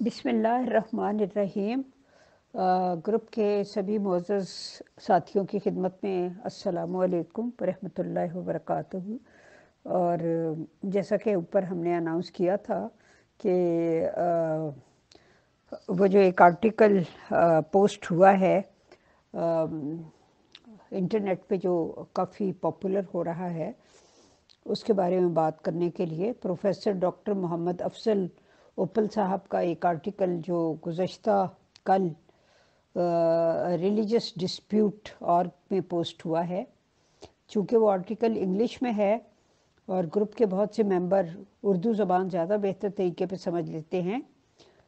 بسم اللہ الرحمن الرحیم۔ گروپ کے سبھی معزز ساتھیوں کی خدمت میں السلام علیکم ورحمۃ اللہ وبرکاتہ۔ اور جیسا کہ اوپر ہم نے اناؤنس کیا تھا کہ وہ جو ایک آرٹیکل پوسٹ ہوا ہے انٹرنیٹ پہ جو کافی پاپولر ہو رہا ہے، اس کے بارے میں بات کرنے کے لیے پروفیسر ڈاکٹر محمد افضل اوپل صاحب کا ایک آرٹیکل جو گزشتہ کل ریلیجس ڈسپیوٹ اور میں پوسٹ ہوا ہے، چونکہ وہ آرٹیکل انگلش میں ہے اور گروپ کے بہت سے ممبر اردو زبان زیادہ بہتر طریقے پہ سمجھ لیتے ہیں،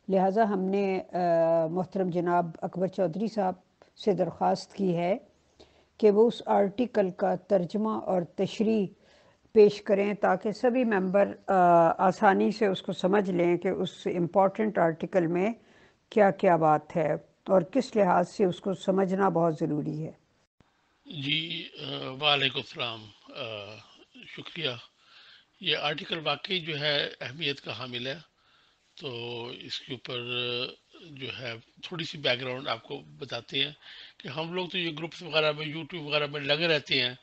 لہٰذا ہم نے محترم جناب اکبر چودھری صاحب سے درخواست کی ہے کہ وہ اس آرٹیکل کا ترجمہ اور تشریح پیش کریں تاکہ سبھی ممبر آسانی سے اس کو سمجھ لیں کہ اس امپورٹنٹ آرٹیکل میں کیا کیا بات ہے اور کس لحاظ سے اس کو سمجھنا بہت ضروری ہے۔ جی وعلیکم السلام۔ شکریہ۔ یہ آرٹیکل واقعی جو ہے اہمیت کا حامل ہے، تو اس کے اوپر جو ہے تھوڑی سی بیک گراؤنڈ آپ کو بتاتے ہیں کہ ہم لوگ تو یہ گروپس وغیرہ میں یوٹیوب وغیرہ میں لگے رہتے ہیں،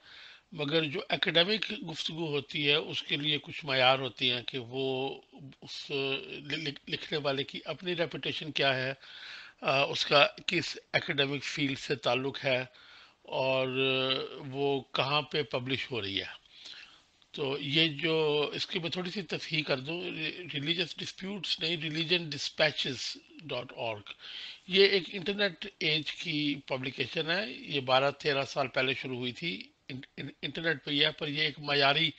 مگر جو ایکیڈیمک گفتگو ہوتی ہے اس کے لیے کچھ معیار ہوتی ہیں کہ وہ اس لکھنے والے کی اپنی ریپوٹیشن کیا ہے، اس کا کس ایکیڈیمک فیلڈ سے تعلق ہے، اور وہ کہاں پہ پبلش ہو رہی ہے۔ تو یہ جو اس کی میں تھوڑی سی تصحیح کر دوں، ریلیجس ڈسپیوٹس نہیں، ریلیجن ڈسپیچز.org، یہ ایک انٹرنیٹ ایج کی پبلیکیشن ہے۔ یہ 12-13 سال پہلے شروع ہوئی تھی، انٹرنیٹ پہ ہی ہے، پر یہ ایک معیاری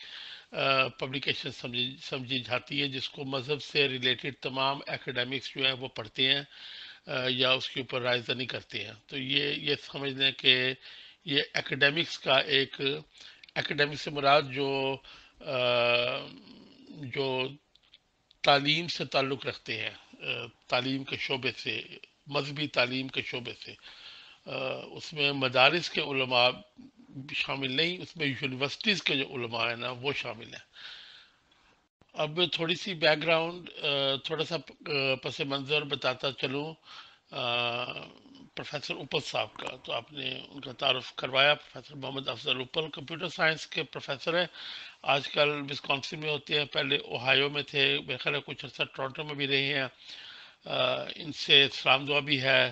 پبلیکیشن سمجھی جاتی ہے جس کو مذہب سے ریلیٹڈ تمام ایکیڈیمکس جو ہیں وہ پڑھتے ہیں یا اس کے اوپر رائے دانی کرتے ہیں۔ تو یہ سمجھ لیں کہ یہ ایکیڈیمکس کا ایک ایکیڈیمک سے مراد جو تعلیم سے تعلق رکھتے ہیں، تعلیم کے شعبے سے، مذہبی تعلیم کے شعبے سے، اس میں مدارس کے علماء شامل نہیں، اس میں یونیورسٹیز کے جو علماء ہیں نا وہ شامل ہیں۔ اب تھوڑی سی بیک گراؤنڈ، تھوڑا سا پس منظر بتاتا چلوں پروفیسر اوپل صاحب کا۔ تو آپ نے ان کا تعارف کروایا، پروفیسر محمد افضل اوپل کمپیوٹر سائنس کے پروفیسر ہیں، آج کل وسکانسن میں ہوتے ہیں، پہلے اوہایو میں تھے، میرے خیال ہے کچھ عرصہ ٹورنٹو میں بھی رہے ہیں۔ ان سے سلام دعا بھی ہے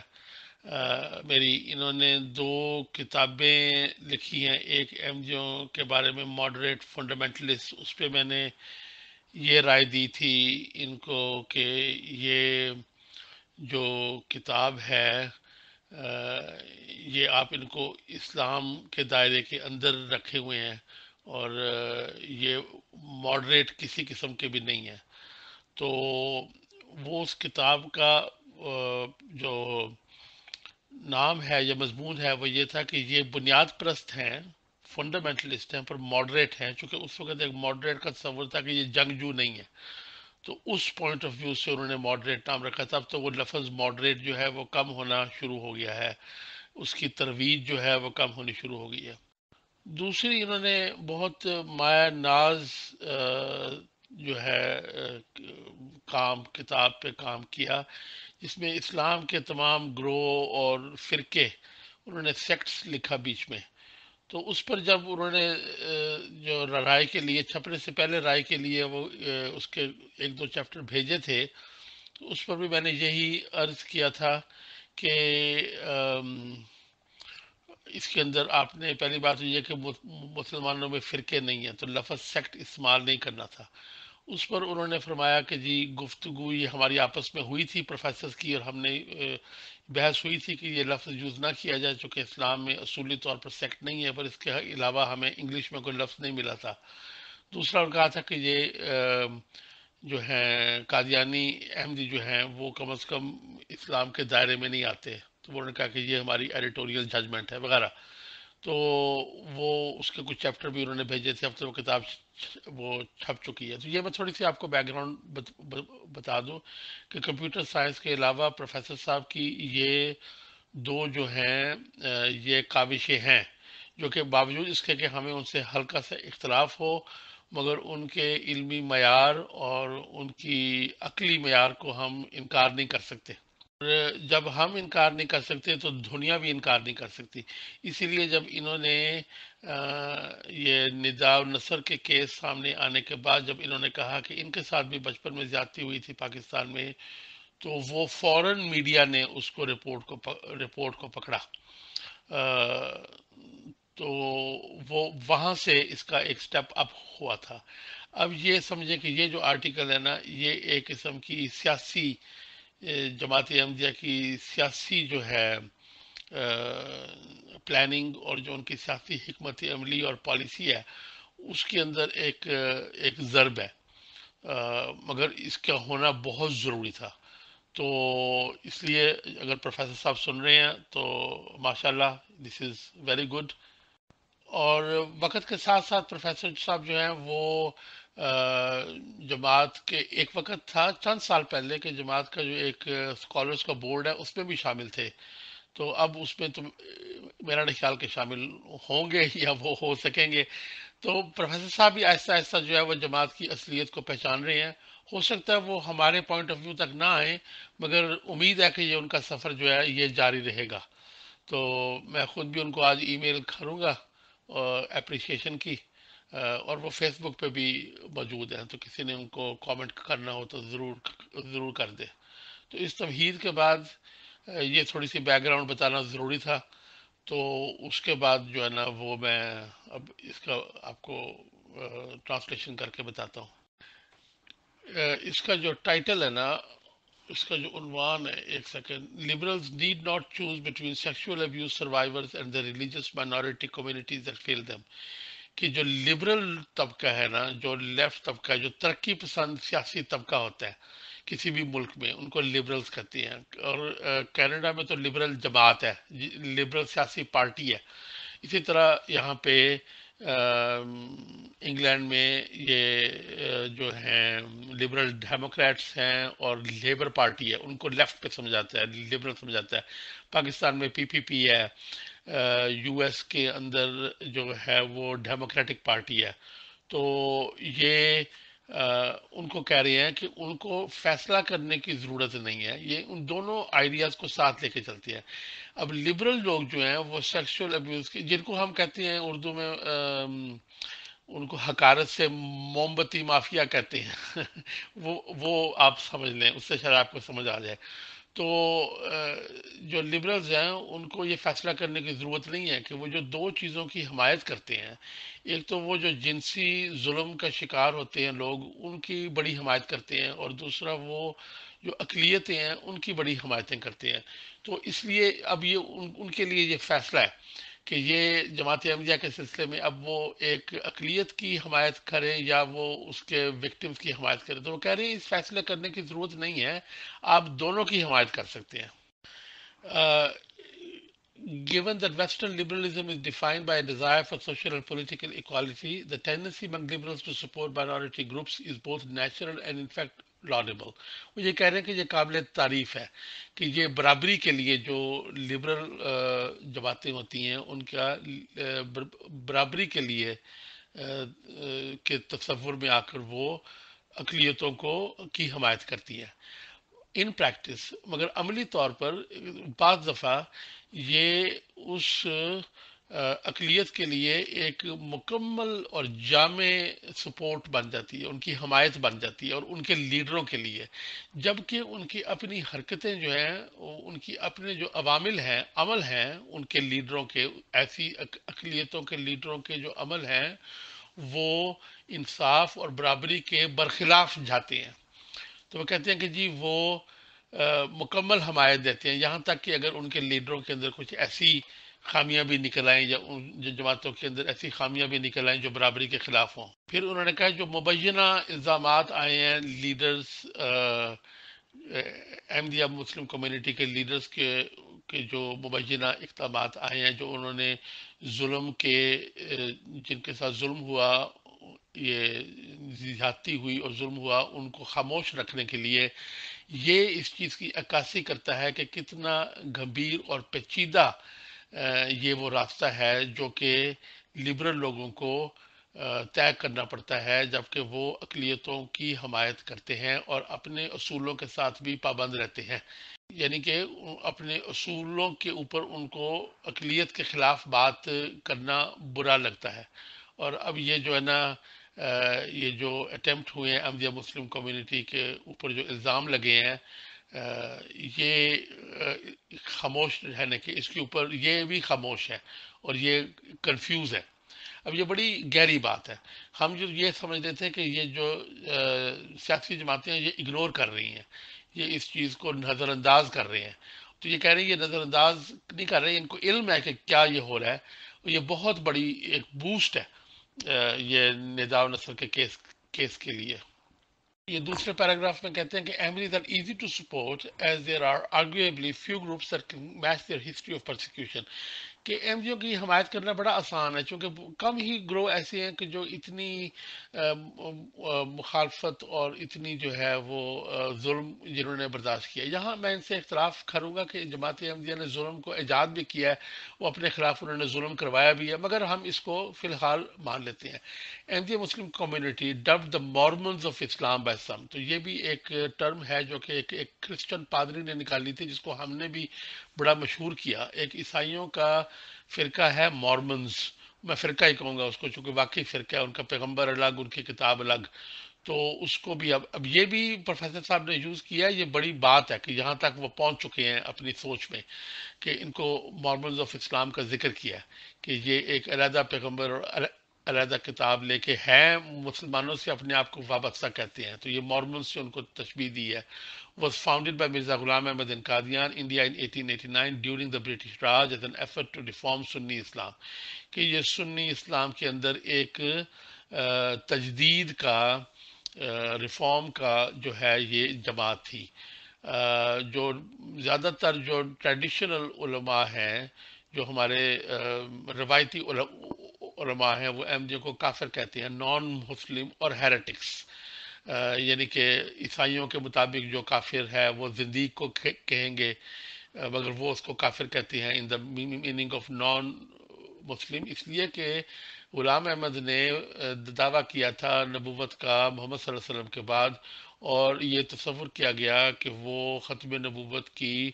میری۔ انہوں نے 2 کتابیں لکھی ہیں، ایک ایم جیو کے بارے میں ماڈریٹ فنڈامنٹلسٹ، اس پہ میں نے یہ رائے دی تھی ان کو کہ یہ جو کتاب ہے یہ آپ ان کو اسلام کے دائرے کے اندر رکھے ہوئے ہیں، اور یہ ماڈریٹ کسی قسم کے بھی نہیں ہیں۔ تو وہ اس کتاب کا جو نام ہے یا مضمون ہے وہ یہ تھا کہ یہ بنیاد پرست ہیں، فنڈامنٹلسٹ ہیں، پر ماڈریٹ ہیں، چونکہ اس وقت ایک ماڈریٹ کا تصور تھا کہ یہ جنگجو نہیں ہے، تو اس پوائنٹ آف ویو سے انہوں نے ماڈریٹ نام رکھا تھا۔ اب تو وہ لفظ ماڈریٹ جو ہے وہ کم ہونا شروع ہو گیا ہے، اس کی ترویج جو ہے وہ کم ہونی شروع ہو گئی ہے۔ دوسری انہوں نے بہت مایا ناز جو ہے کتاب پہ کام کیا، جس میں اسلام کے تمام گروہ اور فرقے، انہوں نے سیکٹس لکھا بیچ میں۔ تو اس پر جب انہوں نے جو رائے کے لیے، چھپنے سے پہلے رائے کے لیے وہ اس کے 1-2 چیپٹر بھیجے تھے، تو اس پر بھی میں نے یہی عرض کیا تھا کہ اس کے اندر آپ نے پہلی بات تو یہ کہ مسلمانوں میں فرقے نہیں ہیں، تو لفظ سیکٹ استعمال نہیں کرنا تھا۔ اس پر انہوں نے فرمایا کہ جی گفتگو یہ ہماری آپس میں ہوئی تھی پروفیسرز کی، اور ہم نے بحث ہوئی تھی کہ یہ لفظ یوز نہ کیا جائے، چونکہ اسلام میں اصولی طور پر سیکٹ نہیں ہے، پر اس کے علاوہ ہمیں انگلش میں کوئی لفظ نہیں ملا تھا۔ دوسرا انہوں نے کہا تھا کہ یہ جو ہیں قادیانی احمدی جو ہیں وہ کم از کم اسلام کے دائرے میں نہیں آتے، تو انہوں نے کہا کہ یہ ہماری ایڈیٹوریل ججمنٹ ہے وغیرہ۔ تو وہ اس کے کچھ چیپٹر بھی انہوں نے بھیجے تھے، اب تو وہ کتاب وہ چھپ چکی ہے۔ تو یہ میں تھوڑی سی آپ کو بیک گراؤنڈ بتا دوں کہ کمپیوٹر سائنس کے علاوہ پروفیسر صاحب کی یہ 2 جو ہیں یہ کاوشیں ہیں، جو کہ باوجود اس کے کہ ہمیں ان سے ہلکا سا اختلاف ہو، مگر ان کے علمی معیار اور ان کی عقلی معیار کو ہم انکار نہیں کر سکتے، اور جب ہم انکار نہیں کر سکتے تو دنیا بھی انکار نہیں کر سکتی۔ اسی لیے جب انہوں نے یہ ندا و نثر کے کیس سامنے آنے کے بعد جب انہوں نے کہا کہ ان کے ساتھ بھی بچپن میں زیادتی ہوئی تھی پاکستان میں، تو وہ فوراً میڈیا نے اس کو رپورٹ کو پکڑا، تو وہ وہاں سے اس کا ایک سٹیپ اپ ہوا تھا۔ اب یہ سمجھیں کہ یہ جو آرٹیکل ہے نا، یہ ایک قسم کی سیاسی جماعت احمدیہ کی سیاسی جو ہے پلاننگ اور جو ان کی سیاسی حکمت عملی اور پالیسی ہے، اس کے اندر ایک ضرب ہے، مگر اس کا ہونا بہت ضروری تھا۔ تو اس لیے اگر پروفیسر صاحب سن رہے ہیں تو ماشاءاللہ دس از ویری گڈ۔ اور وقت کے ساتھ ساتھ پروفیسر صاحب جو ہیں وہ جماعت کے ایک وقت تھا چند سال پہلے کہ جماعت کا جو ایک اسکالرس کا بورڈ ہے اس میں بھی شامل تھے، تو اب اس میں تو میرا نہیں خیال کہ شامل ہوں گے یا وہ ہو سکیں گے۔ تو پروفیسر صاحب بھی آہستہ آہستہ جو ہے وہ جماعت کی اصلیت کو پہچان رہے ہیں۔ ہو سکتا ہے وہ ہمارے پوائنٹ آف ویو تک نہ آئیں، مگر امید ہے کہ یہ ان کا سفر جو ہے یہ جاری رہے گا۔ تو میں خود بھی ان کو آج ای میل کروں گا اپریشیشن کی، اور وہ فیس بک پہ بھی موجود ہیں، تو کسی نے ان کو کامنٹ کرنا ہو تو ضرور کر دے۔ تو اس تمہید کے بعد یہ تھوڑی سی بیک گراؤنڈ بتانا ضروری تھا، تو اس کے بعد جو ہے نا وہ میں اب اس کا آپ کو ٹرانسلیشن کر کے بتاتا ہوں۔ اس کا جو ٹائٹل ہے نا، اس کا جو عنوان ہے، ایک second, liberals need not choose between sexual abuse survivors and the religious minority communities that fail them, کہ جو لبرل طبقہ ہے نا، جو لیفٹ طبقہ ہے، جو ترقی پسند سیاسی طبقہ ہوتا ہے کسی بھی ملک میں، ان کو لبرلز کہتے ہیں، اور کینیڈا میں تو لبرل جماعت ہے، لبرل سیاسی پارٹی ہے۔ اسی طرح یہاں پہ انگلینڈ میں یہ جو ہیں لبرل ڈیموکریٹس ہیں اور لیبر پارٹی ہے، ان کو لیفٹ پہ سمجھاتا ہے، لبرل سمجھاتا ہے۔ پاکستان میں پی پی پی ہے، یو ایس کے اندر جو ہے وہ ڈیموکریٹک پارٹی ہے۔ تو یہ ان کو کہہ رہے ہیں کہ ان کو فیصلہ کرنے کی ضرورت نہیں ہے، یہ ان دونوں آئیڈیاز کو ساتھ لے کے چلتی ہے۔ اب لبرل لوگ جو ہیں وہ سیکشول ابیوز کی، جن کو ہم کہتے ہیں اردو میں ان کو حقارت سے موم بتی مافیا کہتے ہیں وہ آپ سمجھ لیں، اس سے شاید آپ کو سمجھ آ جائے۔ تو جو لبرلز ہیں ان کو یہ فیصلہ کرنے کی ضرورت نہیں ہے کہ وہ جو دو چیزوں کی حمایت کرتے ہیں، ایک تو وہ جو جنسی ظلم کا شکار ہوتے ہیں لوگ، ان کی بڑی حمایت کرتے ہیں، اور دوسرا وہ جو اقلیتیں ہیں ان کی بڑی حمایتیں کرتے ہیں۔ تو اس لیے اب یہ ان کے لیے یہ فیصلہ ہے کہ یہ جماعت احمدیہ کے سلسلے میں اب وہ ایک اقلیت کی حمایت کریں یا وہ اس کے وکٹمز کی حمایت کریں، تو وہ کہہ رہے ہیں اس فیصلے کرنے کی ضرورت نہیں ہے، آپ دونوں کی حمایت کر سکتے ہیں۔ Given that Western liberalism is defined by a desire for social and political equality, the tendency among liberals to support minority groups is both natural and in fact laudable۔ وہ یہ کہہ رہے ہیں کہ یہ قابل تعریف ہے کہ یہ برابری کے لیے جو لبرل جماعتیں ہوتی ہیں ان کا برابری کے لیے کے تصور میں آ کر وہ اقلیتوں کی حمایت کرتی ہیں ان پریکٹس، مگر عملی طور پر بعض دفعہ یہ اس اقلیت کے لیے ایک مکمل اور جامع سپورٹ بن جاتی ہے، ان کی حمایت بن جاتی ہے، اور ان کے لیڈروں کے لیے، جبکہ ان کی اپنی حرکتیں جو ہیں، ان کی اپنے جو عوامل ہیں، عمل ہیں ان کے لیڈروں کے، ایسی اقلیتوں کے لیڈروں کے جو عمل ہیں وہ انصاف اور برابری کے برخلاف جاتے ہیں۔ تو وہ کہتے ہیں کہ جی وہ مکمل حمایت دیتے ہیں، یہاں تک کہ اگر ان کے لیڈروں کے اندر کچھ ایسی خامیاں بھی نکل آئیں، یا ان جو جماعتوں کے اندر ایسی خامیاں بھی نکل آئیں جو برابری کے خلاف ہوں۔ پھر انہوں نے کہا جو مبینہ الزامات آئے ہیں لیڈرز، احمدیہ مسلم کمیونٹی کے لیڈرز کے جو مبینہ اقدامات آئے ہیں، جو انہوں نے ظلم کے جن کے ساتھ ظلم ہوا، یہ زیادتی ہوئی اور ظلم ہوا، ان کو خاموش رکھنے کے لیے، یہ اس چیز کی عکاسی کرتا ہے کہ کتنا گمبھیر اور پیچیدہ یہ وہ راستہ ہے جو کہ لبرل لوگوں کو طے کرنا پڑتا ہے، جبکہ وہ اقلیتوں کی حمایت کرتے ہیں اور اپنے اصولوں کے ساتھ بھی پابند رہتے ہیں، یعنی کہ اپنے اصولوں کے اوپر ان کو اقلیت کے خلاف بات کرنا برا لگتا ہے۔ اور اب یہ جو ہے نا یہ جو اٹیمپٹ ہوئے ہیں احمدیہ مسلم کمیونٹی کے اوپر جو الزام لگے ہیں، یہ خاموش رہنے کے، اس کے اوپر یہ بھی خاموش ہے اور یہ کنفیوز ہے۔ اب یہ بڑی گہری بات ہے۔ ہم جو یہ سمجھتے تھے کہ یہ جو سیاسی جماعتیں ہیں یہ اگنور کر رہی ہیں، یہ اس چیز کو نظر انداز کر رہے ہیں، تو یہ کہہ رہے ہیں یہ نظر انداز نہیں کر رہے، ان کو علم ہے کہ کیا یہ ہو رہا ہے۔ یہ بہت بڑی ایک بوسٹ ہے یہ ندا و نصر کے کیس کے لیے۔ یہ دوسرے پیراگراف میں کہتے ہیں کہ Ahmadis are easy to support as there are arguably few groups that can match their history of persecution۔ کہ احمدیوں کی حمایت کرنا بڑا آسان ہے، چونکہ کم ہی گروہ ایسے ہیں کہ جو اتنی مخالفت اور اتنی جو ہے وہ ظلم جنہوں نے برداشت کیا۔ یہاں میں ان سے اختلاف کروں گا کہ جماعت احمدیہ نے ظلم کو ایجاد بھی کیا ہے، وہ اپنے خلاف انہوں نے ظلم کروایا بھی ہے، مگر ہم اس کو فی الحال مان لیتے ہیں۔ احمدیہ مسلم community dubbed the Mormons of Islam by some, تو یہ بھی ایک ٹرم ہے جو کہ ایک کرسچن پادری نے نکالی تھی، جس کو ہم نے بھی بڑا مشہور کیا۔ ایک عیسائیوں کا فرقہ ہے مورمنز، میں فرقہ ہی کہوں گا اس کو، چونکہ واقعی فرقہ ہے، ان کا پیغمبر الگ، ان کی کتاب الگ، تو اس کو بھی اب یہ بھی پروفیسر صاحب نے یوز کیا ہے۔ یہ بڑی بات ہے کہ یہاں تک وہ پہنچ چکے ہیں اپنی سوچ میں کہ ان کو مورمنز آف اسلام کا ذکر کیا ہے کہ یہ ایک علیحدہ پیغمبر اور علیحدہ کتاب لے کے ہیں، مسلمانوں سے اپنے آپ کو وابستہ کہتے ہیں، تو یہ مورمنز سے ان کو تشبیہ دی ہے۔ was founded by Mirza Ghulam Ahmad in Qadian, India in 1889 during the British Raj as an effort to reform Sunni Islam۔ کہ یہ سنی اسلام کے اندر ایک تجدید کا، ریفارم کا جو ہے یہ جماعت تھی۔ جو زیادہ تر جو ٹریڈیشنل علماء ہیں، جو ہمارے روایتی علماء ہیں، وہ احمدیوں کو کافر کہتے ہیں، نان مسلم اور ہیریٹکس، یعنی کہ عیسائیوں کے مطابق جو کافر ہے وہ زندیق کو کہیں گے، مگر وہ اس کو کافر کہتے ہیں ان دا میننگ آف نان مسلم، اس لیے کہ غلام احمد نے دعویٰ کیا تھا نبوت کا محمد صلی اللہ علیہ وسلم کے بعد، اور یہ تصور کیا گیا کہ وہ ختم نبوت کی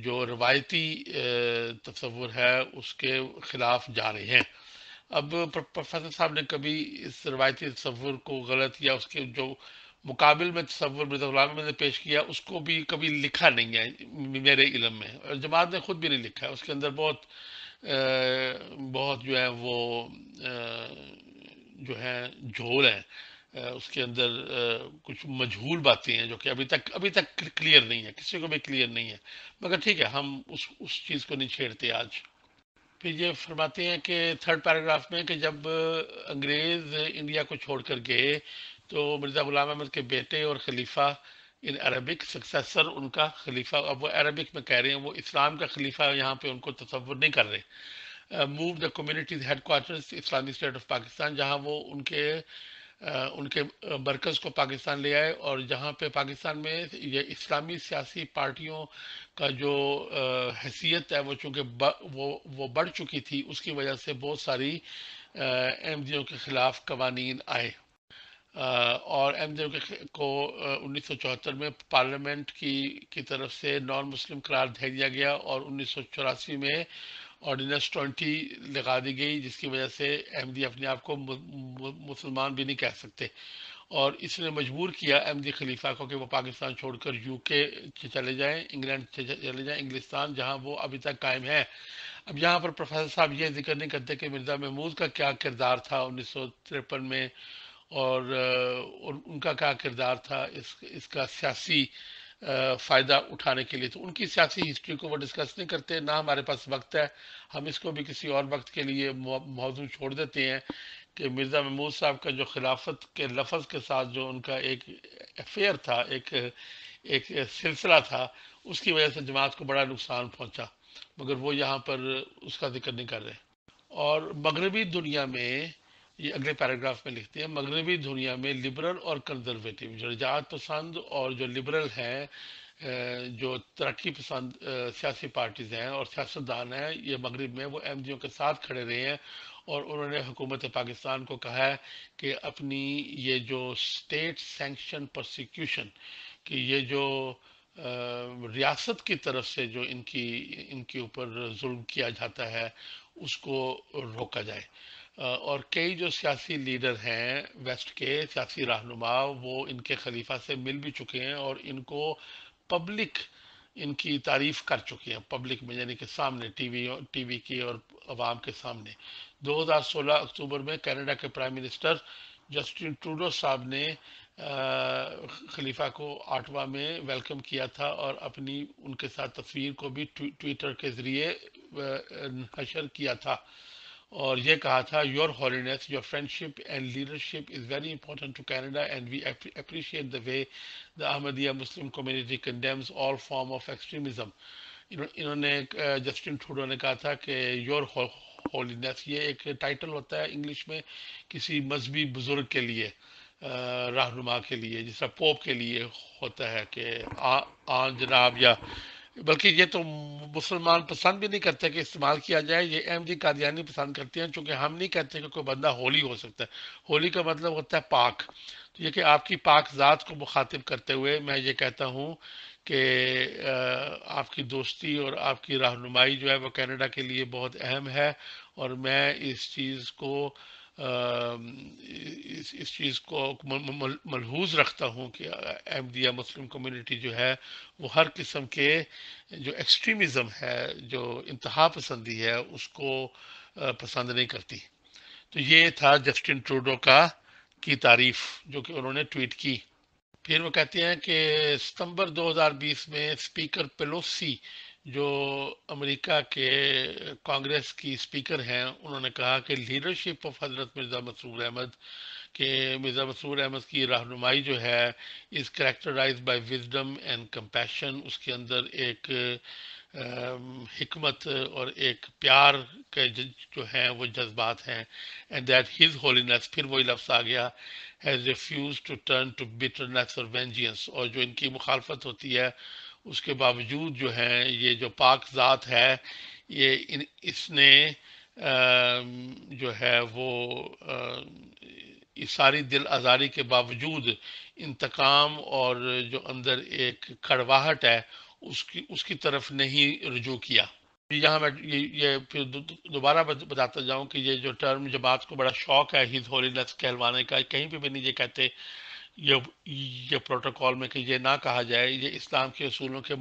جو روایتی تصور ہے اس کے خلاف جا رہے ہیں۔ اب پروفیسر صاحب نے کبھی اس روایتی تصور کو غلط یا اس کے جو مقابل میں تصور مرزا غلام احمد نے پیش کیا اس کو بھی کبھی لکھا نہیں ہے میرے علم میں، اور جماعت نے خود بھی نہیں لکھا ہے، اس کے اندر بہت جو ہے وہ جو ہے جھول ہے، اس کے اندر کچھ مجہول باتیں ہیں جو کہ ابھی تک کلیئر نہیں ہے، کسی کو بھی کلیئر نہیں ہے، مگر ٹھیک ہے ہم اس چیز کو نہیں چھیڑتے آج۔ پھر یہ فرماتے ہیں کہ تھرڈ پیراگراف میں کہ جب انگریز انڈیا کو چھوڑ کر گئے تو مرزا غلام احمد کے بیٹے اور خلیفہ ان عربک سکسیسر، ان کا خلیفہ، اب وہ عربک میں کہہ رہے ہیں، وہ اسلام کا خلیفہ یہاں پہ ان کو تصور نہیں کر رہے۔ Move the communities headquarters اسلامی اسٹیٹ آف پاکستان، جہاں وہ ان کے مرکز کو پاکستان لے آئے، اور جہاں پہ پاکستان میں یہ اسلامی سیاسی پارٹیوں کا جو حیثیت ہے وہ چونکہ وہ بڑھ چکی تھی، اس کی وجہ سے بہت ساری احمدیوں کے خلاف قوانین آئے، اور احمدیوں کو 1974 میں پارلیمنٹ کی طرف سے نان مسلم قرار دے دیا گیا، اور 1984 میں آرڈیننس 20 لگا دی گئی، جس کی وجہ سے احمدی اپنے آپ کو مسلمان بھی نہیں کہہ سکتے، اور اس نے مجبور کیا احمدی خلیفہ کو کہ وہ پاکستان چھوڑ کر UK چلے جائیں، انگلینڈ چلے جائیں، انگلستان، جہاں وہ ابھی تک قائم ہے۔ اب یہاں پر پروفیسر صاحب یہ ذکر نہیں کرتے کہ مرزا محمود کا کیا کردار تھا 1953 میں، اور ان کا کیا کردار تھا اس کا سیاسی فائدہ اٹھانے کے لیے، تو ان کی سیاسی ہسٹری کو وہ ڈسکس نہیں کرتے، نہ ہمارے پاس وقت ہے، ہم اس کو بھی کسی اور وقت کے لیے موضوع چھوڑ دیتے ہیں کہ مرزا محمود صاحب کا جو خلافت کے لفظ کے ساتھ جو ان کا ایک افیئر تھا، ایک سلسلہ تھا، اس کی وجہ سے جماعت کو بڑا نقصان پہنچا، مگر وہ یہاں پر اس کا ذکر نہیں کر رہے۔ اور مغربی دنیا میں، یہ اگلے پیراگراف میں لکھتے ہیں، مغربی دنیا میں لبرل اور کنزرویٹو، جو رجعت پسند اور جو لبرل ہیں، جو ترقی پسند سیاسی پارٹیز ہیں اور سیاستدان ہیں، یہ مغرب میں وہ احمدیوں کے ساتھ کھڑے رہے ہیں، اور انہوں نے حکومت پاکستان کو کہا ہے کہ اپنی یہ جو اسٹیٹ سینکشن پرسیکیوشن، کہ یہ جو ریاست کی طرف سے جو ان کے اوپر ظلم کیا جاتا ہے اس کو روکا جائے۔ اور کئی جو سیاسی لیڈر ہیں ویسٹ کے سیاسی رہنما، وہ ان کے خلیفہ سے مل بھی چکے ہیں اور ان کو پبلک ان کی تعریف کر چکے ہیں، پبلک میں یعنی کہ سامنے ٹی وی کی اور عوام کے سامنے۔ 2016 اکتوبر میں کینیڈا کے پرائم منسٹر جسٹن ٹروڈو صاحب نے خلیفہ کو آٹوا میں ویلکم کیا تھا اور اپنی ان کے ساتھ تصویر کو بھی ٹویٹر کے ذریعے نشر کیا تھا، اور یہ کہا تھا your holiness your friendship and leadership is very important to Canada and we appreciate the way the Ahmadiyya Muslim community condemns all form of extremism. انہوں نے جسٹن ٹروڈو نے کہا تھا کہ یور ہولینس، یہ ایک ٹائٹل ہوتا ہے انگلش میں کسی مذہبی بزرگ کے لیے، رہنما کے لیے، جس طرح پوپ کے لیے ہوتا ہے کہ آن جناب، یا بلکہ یہ تو مسلمان پسند بھی نہیں کرتے کہ استعمال کیا جائے، یہ احمدی قادیانی پسند کرتے ہیں، چونکہ ہم نہیں کہتے کہ کوئی بندہ ہولی ہو سکتا ہے۔ ہولی کا مطلب ہوتا ہے پاک، تو یہ کہ آپ کی پاک ذات کو مخاطب کرتے ہوئے میں یہ کہتا ہوں کہ آپ کی دوستی اور آپ کی رہنمائی جو ہے وہ کینیڈا کے لیے بہت اہم ہے، اور میں اس چیز کو ملحوظ رکھتا ہوں کہ احمدیہ مسلم کمیونٹی جو ہے وہ ہر قسم کے جو ایکسٹریمزم ہے، جو انتہا پسندی ہے، اس کو پسند نہیں کرتی۔ تو یہ تھا جسٹن ٹروڈو کی تعریف جو کہ انہوں نے ٹویٹ کی۔ پھر وہ کہتے ہیں کہ ستمبر 2020 میں اسپیکر پیلوسی جو امریکہ کے کانگریس کی اسپیکر ہیں، انہوں نے کہا کہ لیڈرشپ آف حضرت مرزا مسرور احمد، کہ مرزا مسرور احمد کی رہنمائی جو ہے is characterised by wisdom and compassion, اس کے اندر ایک حکمت اور ایک پیار کے جو ہیں وہ جذبات ہیں، اینڈ دیٹ ہز ہولینس، پھر وہی لفظ آ گیا، has refused to turn to bitterness or vengeance، اور جو ان کی مخالفت ہوتی ہے اس کے باوجود جو ہے یہ جو پاک ذات ہے، یہ اس نے جو ہے وہ اس ساری دل آزاری کے باوجود انتقام اور جو اندر ایک کڑواہٹ ہے اس کی طرف نہیں رجوع کیا۔ یہاں میں یہ پھر دوبارہ بتاتا جاؤں کہ یہ جو ٹرم جماعت کو بڑا شوق ہے ہز ہولینس کہلوانے کا، کہیں پہ بھی نہیں یہ کہتے یہ پروٹوکول میں کہ یہ نہ کہا جائے، یہ اسلام کے اصولوں کے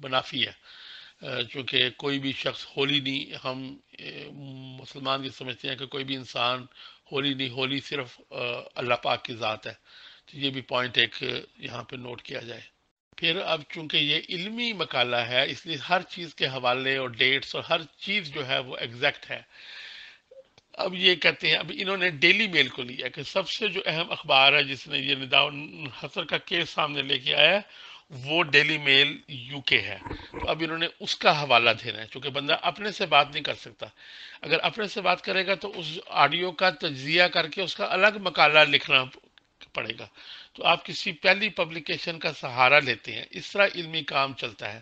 منافی ہے۔ چونکہ کوئی بھی شخص ہولی نہیں، ہم مسلمان یہ سمجھتے ہیں کہ کوئی بھی انسان ہولی نہیں، ہولی صرف اللہ پاک کی ذات ہے۔ تو یہ بھی پوائنٹ ایک یہاں پہ نوٹ کیا جائے۔ پھر اب چونکہ یہ علمی مقالہ ہے اس لیے ہر چیز کے حوالے اور ڈیٹس اور ہر چیز جو ہے وہ ایگزیکٹ ہے۔ اب یہ کہتے ہیں، اب انہوں نے ڈیلی میل کو لیا کہ سب سے جو اہم اخبار ہے جس نے یہ ندا حسر کا کیس سامنے لے کے آیا ہے وہ ڈیلی میل یو کے ہے، تو اب انہوں نے اس کا حوالہ دینا ہے، چونکہ بندہ اپنے سے بات نہیں کر سکتا۔ اگر اپنے سے بات کرے گا تو اس آڈیو کا تجزیہ کر کے اس کا الگ مقالہ لکھنا پڑے گا، تو آپ کسی پہلی پبلیکیشن کا سہارا لیتے ہیں، اس طرح علمی کام چلتا ہے۔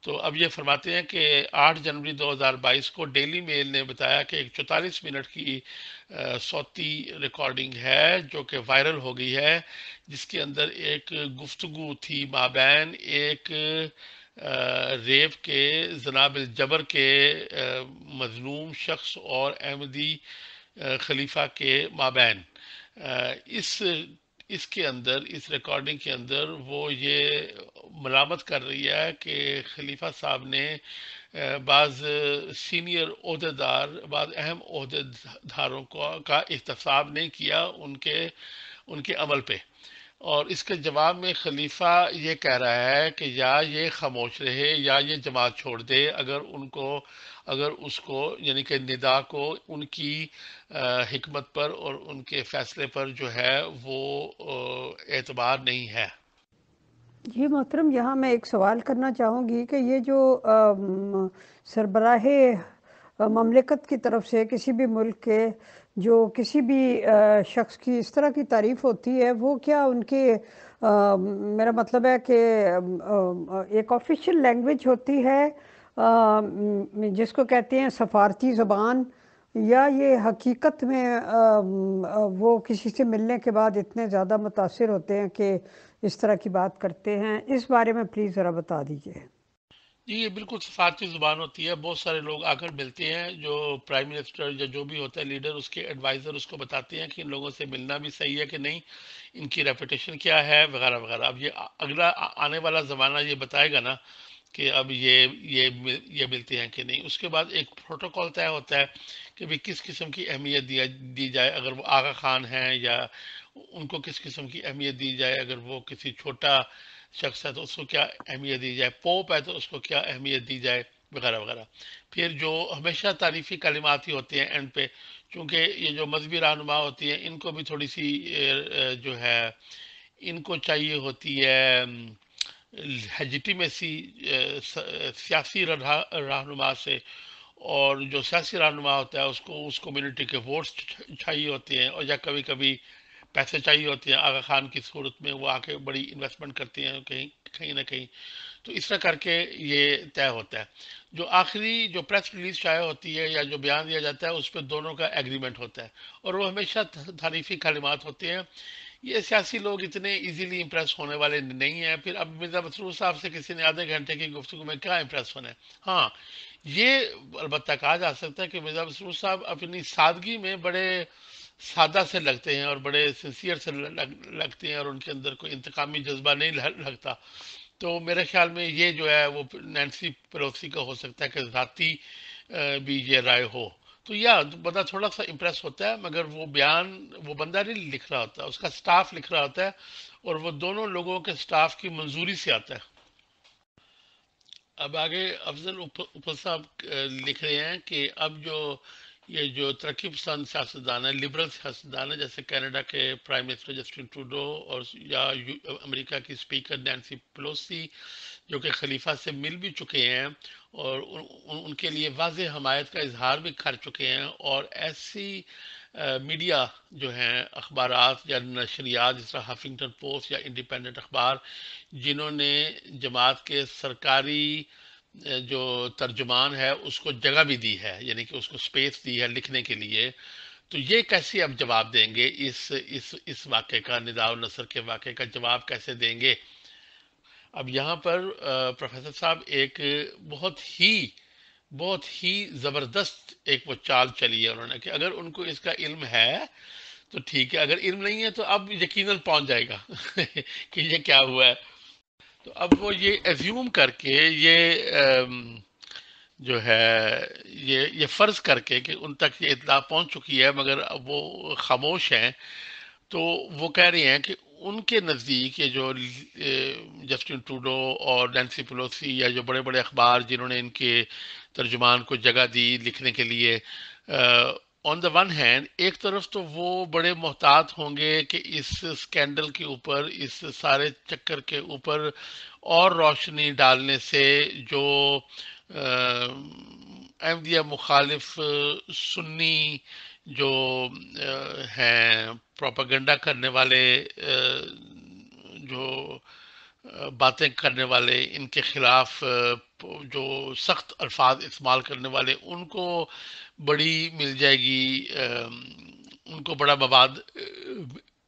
تو اب یہ فرماتے ہیں کہ 8 جنوری 2022 کو ڈیلی میل نے بتایا کہ ایک 44 منٹ کی صوتی ریکارڈنگ ہے جو کہ وائرل ہو گئی ہے، جس کے اندر ایک گفتگو تھی مابین ایک ریپ کے جناب الجبر کے مظلوم شخص اور احمدی خلیفہ کے مابین۔ اس کے اندر، اس ریکارڈنگ کے اندر وہ یہ ملامت کر رہی ہے کہ خلیفہ صاحب نے بعض سینئر عہدیدار، بعض اہم عہدیداروں کا احتساب نہیں کیا ان کے عمل پہ، اور اس کے جواب میں خلیفہ یہ کہہ رہا ہے کہ یا یہ خاموش رہے یا یہ جماعت چھوڑ دے اگر اس کو یعنی کہ ندا کو ان کی حکمت پر اور ان کے فیصلے پر جو ہے وہ اعتبار نہیں ہے۔ جی محترم، یہاں میں ایک سوال کرنا چاہوں گی کہ یہ جو سربراہ مملکت کی طرف سے کسی بھی ملک کے جو کسی بھی شخص کی اس طرح کی تعریف ہوتی ہے، وہ کیا ان کے میرا مطلب ہے کہ ایک آفیشیل لینگویج ہوتی ہے جس کو کہتے ہیں سفارتی زبان، یا یہ حقیقت میں وہ کسی سے ملنے کے بعد اتنے زیادہ متاثر ہوتے ہیں کہ اس طرح کی بات کرتے ہیں؟ اس بارے میں پلیز ذرا بتا دیجیے۔ جی یہ بالکل سفارتی زبان ہوتی ہے. بہت سارے لوگ آ کر ملتے ہیں، جو پرائم منسٹر یا جو بھی ہوتا ہے لیڈر، اس کے ایڈوائزر اس کو بتاتے ہیں کہ ان لوگوں سے ملنا بھی صحیح ہے کہ نہیں، ان کی ریپوٹیشن کیا ہے وغیرہ وغیرہ. اب یہ اگلا آنے والا زمانہ یہ بتائے گا نا کہ اب یہ ملتے ہیں کہ نہیں. اس کے بعد ایک پروٹوکول طے ہوتا ہے کہ بھی کس قسم کی اہمیت دی جائے. اگر وہ آغا خان ہیں یا ان کو کس قسم کی اہمیت دی جائے، اگر وہ کسی چھوٹا شخص ہے تو اس کو کیا اہمیت دی جائے، پوپ ہے تو اس کو کیا اہمیت دی جائے وغیرہ وغیرہ. پھر جو ہمیشہ تعریفی کلمات ہی ہوتے ہیں اینڈ پہ، چونکہ یہ جو مذہبی رہنما ہوتی ہیں ان کو بھی تھوڑی سی جو ہے ان کو چاہیے ہوتی ہے لیجیٹیمیسی سیاسی رہنما سے. اور جو سیاسی رہنما ہوتا ہے اس کمیونٹی کے ووٹس چاہیے ہوتے ہیں، اور یا کبھی کبھی پیسے چاہیے ہوتے ہیں. آغا خان کی صورت میں وہ آ کے بڑی انویسٹمنٹ کرتے ہیں کہیں کہیں نہ کہیں. تو اس طرح کر کے یہ طے ہوتا ہے. جو آخری جو پریس ریلیز شائع ہوتی ہے یا جو بیان دیا جاتا ہے اس پہ دونوں کا ایگریمنٹ ہوتا ہے، اور وہ ہمیشہ تعریفی کلمات ہوتے ہیں. یہ سیاسی لوگ اتنے ایزیلی امپریس ہونے والے نہیں ہیں. پھر اب مرزا مسرور صاحب سے کسی نے آدھے گھنٹے کی گفتگو میں کیا امپریس ہونا ہے؟ ہاں یہ البتہ کہا جا سکتا ہے کہ مرزا مسرور صاحب اپنی سادگی میں بڑے سادہ سے لگتے ہیں اور بڑے سنسیئر سے لگتے ہیں، اور ان کے اندر کوئی انتقامی جذبہ نہیں لگتا. تو میرے خیال میں یہ جو ہے وہ نینسی پیلوسی کا ہو سکتا ہے کہ ذاتی بھی یہ رائے ہو. تو بندہ تھوڑا سا امپریس ہوتا ہے، مگر وہ بیان وہ بندہ نہیں لکھ رہا ہوتا، اس کا سٹاف لکھ رہا ہوتا ہے، اور وہ دونوں لوگوں کے سٹاف کی منظوری سے آتا ہے. اب آگے افضل اوپر صاحب لکھ رہے ہیں کہ اب یہ جو ترقی پسند سیاستدان ہے، لبرل سیاستدان ہے، جیسے کینیڈا کے پرائم منسٹر جسٹن ٹروڈو اور یا امریکہ کی اسپیکر نینسی پیلوسی، جو کہ خلیفہ سے مل بھی چکے ہیں اور ان کے لیے واضح حمایت کا اظہار بھی کر چکے ہیں. اور ایسی میڈیا جو ہیں، اخبارات یا نشریات جس طرح ہفنگٹن پوسٹ یا انڈیپینڈنٹ اخبار، جنہوں نے جماعت کے سرکاری جو ترجمان ہے اس کو جگہ بھی دی ہے، یعنی کہ اس کو سپیس دی ہے لکھنے کے لیے، تو یہ کیسے اب جواب دیں گے اس واقعے کا، ندا النصر کے واقعے کا جواب کیسے دیں گے؟ اب یہاں پر پروفیسر صاحب ایک بہت ہی زبردست ایک وہ چال چلی ہے انہوں نے، کہ اگر ان کو اس کا علم ہے تو ٹھیک ہے، اگر علم نہیں ہے تو اب یقیناً پہنچ جائے گا کہ یہ کیا ہوا ہے. تو اب وہ یہ ایزیوم کر کے جو ہے یہ فرض کر کے کہ ان تک یہ اطلاع پہنچ چکی ہے مگر اب وہ خاموش ہیں. تو وہ کہہ رہے ہیں کہ ان کے نزدیک یہ جو جسٹن ٹروڈو اور نینسی پیلوسی یا جو بڑے بڑے اخبار جنہوں نے ان کے ترجمان کو جگہ دی لکھنے کے لیے، آن دا ون ہینڈ ایک طرف تو وہ بڑے محتاط ہوں گے کہ اس سکینڈل کے اوپر، اس سارے چکر کے اوپر اور روشنی ڈالنے سے جو احمدیہ مخالف سنی جو ہیں پروپیگنڈا کرنے والے، جو باتیں کرنے والے، ان کے خلاف جو سخت الفاظ استعمال کرنے والے، ان کو بڑی مل جائے گی، ان کو بڑا مواد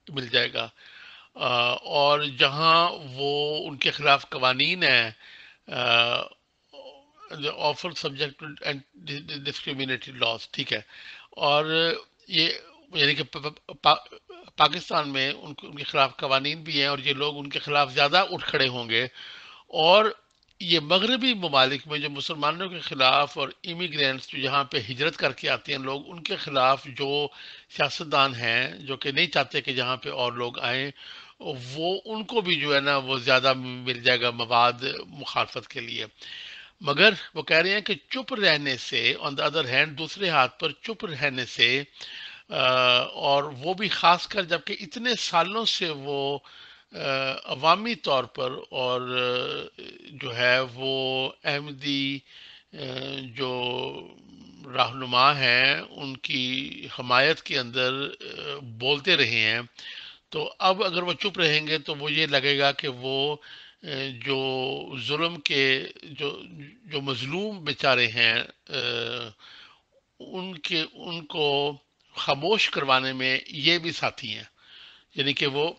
مل جائے گا. اور جہاں وہ ان کے خلاف قوانین ہیں، آفر سبجیکٹ ڈسکریمنیٹری لاس، ٹھیک ہے. اور یہ یعنی کہ پاکستان میں ان کے خلاف قوانین بھی ہیں، اور یہ لوگ ان کے خلاف زیادہ اٹھ کھڑے ہوں گے. اور یہ مغربی ممالک میں جو مسلمانوں کے خلاف اور امیگرینٹس جو یہاں پہ ہجرت کر کے آتے ہیں لوگ، ان کے خلاف جو سیاستدان ہیں جو کہ نہیں چاہتے کہ جہاں پہ اور لوگ آئیں، وہ ان کو بھی جو ہے نا وہ زیادہ مل جائے گا مواد مخالفت کے لیے. مگر وہ کہہ رہے ہیں کہ چپ رہنے سے، آن دا ادر ہینڈ دوسرے ہاتھ پر چپ رہنے سے، اور وہ بھی خاص کر جبکہ اتنے سالوں سے وہ عوامی طور پر اور جو ہے وہ احمدی جو رہنما ہیں ان کی حمایت کے اندر بولتے رہے ہیں. تو اب اگر وہ چپ رہیں گے تو وہ یہ لگے گا کہ وہ جو ظلم کے جو مظلوم بیچارے ہیں ان کو خاموش کروانے میں یہ بھی ساتھی ہیں. یعنی کہ وہ،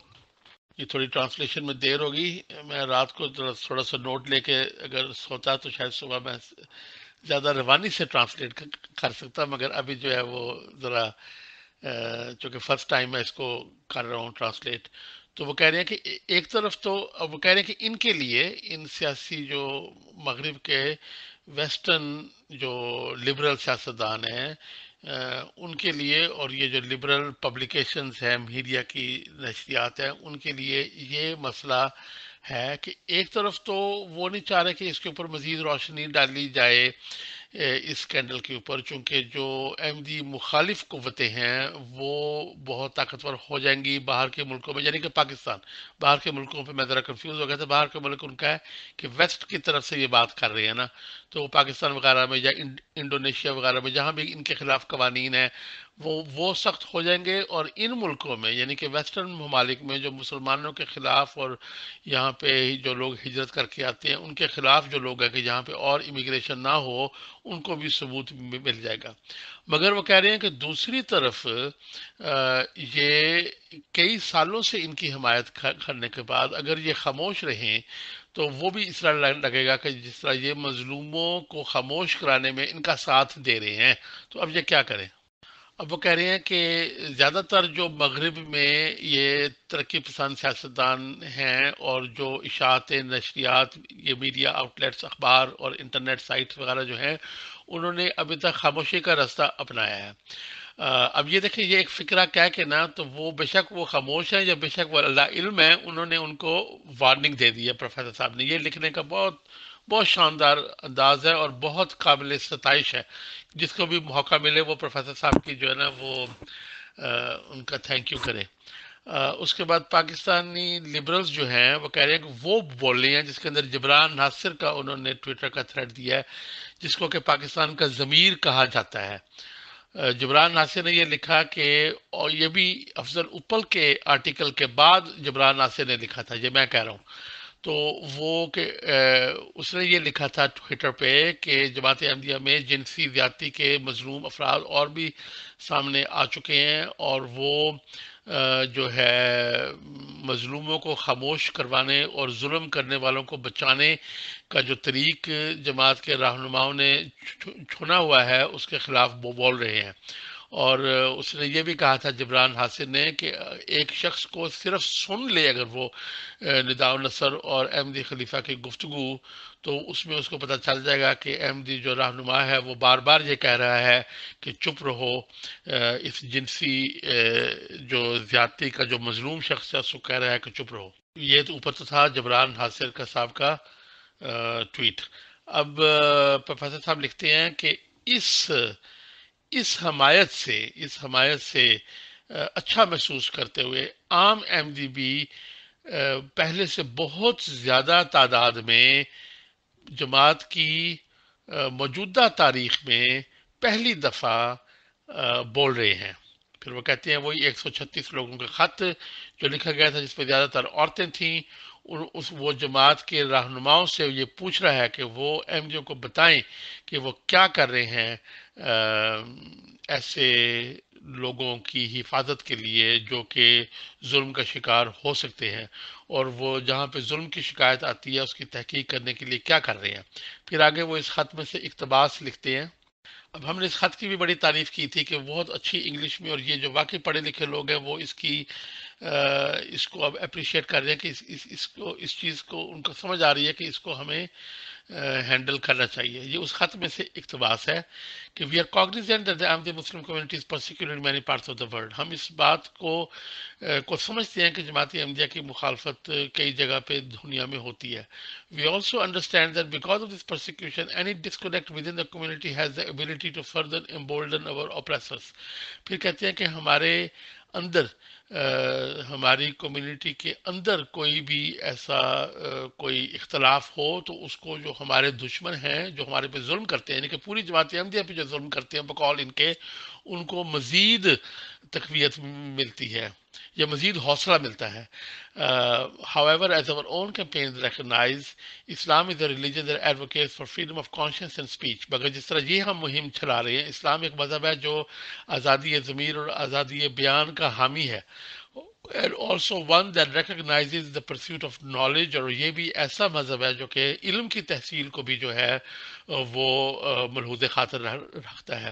یہ تھوڑی ٹرانسلیشن میں دیر ہوگی، میں رات کو تھوڑا سا نوٹ لے کے اگر سوتا تو شاید صبح میں زیادہ روانی سے ٹرانسلیٹ کر سکتا، مگر ابھی جو ہے وہ ذرا چونکہ فرسٹ ٹائم میں اس کو کر رہا ہوں ٹرانسلیٹ. تو وہ کہہ رہے ہیں کہ ایک طرف تو وہ کہہ رہے ہیں کہ ان کے لیے، ان سیاسی جو مغرب کے ویسٹرن جو لبرل سیاستدان ہیں، ان کے لیے، اور یہ جو لبرل پبلیکیشنز ہیں، میڈیا کی نشریات ہیں، ان کے لیے یہ مسئلہ ہے کہ ایک طرف تو وہ نہیں چاہ رہے کہ اس کے اوپر مزید روشنی ڈالی جائے اس اسکینڈل کے اوپر، چونکہ جو احمدی مخالف قوتیں ہیں وہ بہت طاقتور ہو جائیں گی باہر کے ملکوں میں. یعنی کہ پاکستان، باہر کے ملکوں پہ میں ذرا کنفیوز ہو گیا تھا. باہر کے ملک ان کا ہے کہ ویسٹ کی طرف سے یہ بات کر رہے ہیں نا، تو وہ پاکستان وغیرہ میں یا انڈونیشیا وغیرہ میں جہاں بھی ان کے خلاف قوانین ہیں وہ سخت ہو جائیں گے. اور ان ملکوں میں، یعنی کہ ویسٹرن ممالک میں، جو مسلمانوں کے خلاف اور یہاں پہ جو لوگ ہجرت کر کے آتے ہیں ان کے خلاف جو لوگ ہیں کہ جہاں پہ اور امیگریشن نہ ہو، ان کو بھی ثبوت مل جائے گا. مگر وہ کہہ رہے ہیں کہ دوسری طرف یہ کئی سالوں سے ان کی حمایت کرنے کے بعد اگر یہ خاموش رہیں تو وہ بھی اس طرح لگے گا کہ جس طرح یہ مظلوموں کو خاموش کرانے میں ان کا ساتھ دے رہے ہیں. تو اب یہ کیا کریں؟ اب وہ کہہ رہے ہیں کہ زیادہ تر جو مغرب میں یہ ترقی پسند سیاستدان ہیں اور جو اشاعت نشریات، یہ میڈیا آؤٹلیٹس، اخبار اور انٹرنیٹ سائٹس وغیرہ جو ہیں، انہوں نے ابھی تک خاموشی کا راستہ اپنایا ہے. اب یہ دیکھیں، یہ ایک فکرہ کیا کہ نا، تو وہ بے شک وہ خاموش ہیں یا بے شک وہ اللہ علم ہے، انہوں نے ان کو وارننگ دے دی ہے. پروفیسر صاحب نے یہ لکھنے کا بہت بہت شاندار انداز ہے اور بہت قابل ستائش ہے. جس کو بھی موقع ملے وہ پروفیسر صاحب کی جو ہے نا وہ ان کا تھینک یو کرے. اس کے بعد پاکستانی لبرلز جو ہیں وہ کہہ رہے ہیں کہ وہ بول رہے ہیں، جس کے اندر جبران ناصر کا انہوں نے ٹویٹر کا تھریڈ دیا ہے، جس کو کہ پاکستان کا ضمیر کہا جاتا ہے. جبران ناصر نے یہ لکھا کہ، اور یہ بھی افضل اپل کے آرٹیکل کے بعد جبران ناصر نے لکھا تھا، یہ میں کہہ رہا ہوں. تو وہ کہ اس نے یہ لکھا تھا ٹویٹر پہ کہ جماعت احمدیہ میں جنسی زیادتی کے مظلوم افراد اور بھی سامنے آ چکے ہیں، اور وہ جو ہے مظلوموں کو خاموش کروانے اور ظلم کرنے والوں کو بچانے کا جو طریق جماعت کے رہنماؤں نے چنا ہوا ہے، اس کے خلاف وہ بول رہے ہیں. اور اس نے یہ بھی کہا تھا جبران حاصل نے کہ ایک شخص کو صرف سن لے اگر وہ نداء النصر اور احمدی خلیفہ کی گفتگو، تو اس میں اس کو پتہ چل جائے گا کہ احمدی جو رہنما ہے وہ بار بار یہ کہہ رہا ہے کہ چپ رہو. اس جنسی جو زیادتی کا جو مظلوم شخص ہے اس کو کہہ رہا ہے کہ چپ رہو. یہ تو اوپر تو تھا جبران حاصل کا صاحب کا ٹویٹ. اب پروفیسر صاحب لکھتے ہیں کہ اس حمایت سے اچھا محسوس کرتے ہوئے عام احمدی بھی پہلے سے بہت زیادہ تعداد میں جماعت کی موجودہ تاریخ میں پہلی دفعہ بول رہے ہیں. پھر وہ کہتے ہیں وہی 136 لوگوں کا خط جو لکھا گیا تھا جس میں زیادہ تر عورتیں تھیں، وہ جماعت کے رہنماؤں سے یہ پوچھ رہا ہے کہ وہ احمدیوں کو بتائیں کہ وہ کیا کر رہے ہیں ایسے لوگوں کی حفاظت کے لیے جو کہ ظلم کا شکار ہو سکتے ہیں، اور وہ جہاں پہ ظلم کی شکایت آتی ہے اس کی تحقیق کرنے کے لیے کیا کر رہے ہیں. پھر آگے وہ اس خط میں سے اقتباس لکھتے ہیں. اب ہم نے اس خط کی بھی بڑی تعریف کی تھی کہ بہت اچھی انگلش میں، اور یہ جو واقعی پڑھے لکھے لوگ ہیں وہ اس کو اب اپریشیٹ کر رہے ہیں کہ اس چیز کو ان کو سمجھ آ رہی ہے کہ اس کو ہمیں ہینڈل کرنا چاہیے. یہ اس خط میں سے اقتباس ہے کہ we are cognizant that the Ahmadi Muslim community is persecuted in many parts of the world. ہم اس بات کو سمجھتے ہیں کہ جماعت احمدیہ کی مخالفت کئی جگہ پہ دنیا میں ہوتی ہے. We also understand that because of this persecution, any disconnect within the community has the ability to further embolden our oppressors. پھر کہتے ہیں کہ ہمارے اندر ہماری کمیونٹی کے اندر کوئی بھی ایسا کوئی اختلاف ہو تو اس کو جو ہمارے دشمن ہیں جو ہمارے پہ ظلم کرتے ہیں، یعنی کہ پوری جماعت احمدیہ پہ جو ظلم کرتے ہیں بقول ان کے، ان کو مزید تقویت ملتی ہے. یہ مزید حوصلہ ملتا ہے. However, as our own campaigns recognize, Islam is a religion that advocates for freedom of conscience and speech. مگر جس طرح یہ ہم مہم چلا رہے ہیں، اسلام ایک مذہب ہے جو آزادی ضمیر اور آزادی بیان کا حامی ہے، and also one that recognizes the pursuit of knowledge. اور یہ بھی ایسا مذہب ہے جو کہ علم کی تحصیل کو بھی جو ہے وہ ملحوظ خاطر رکھتا ہے.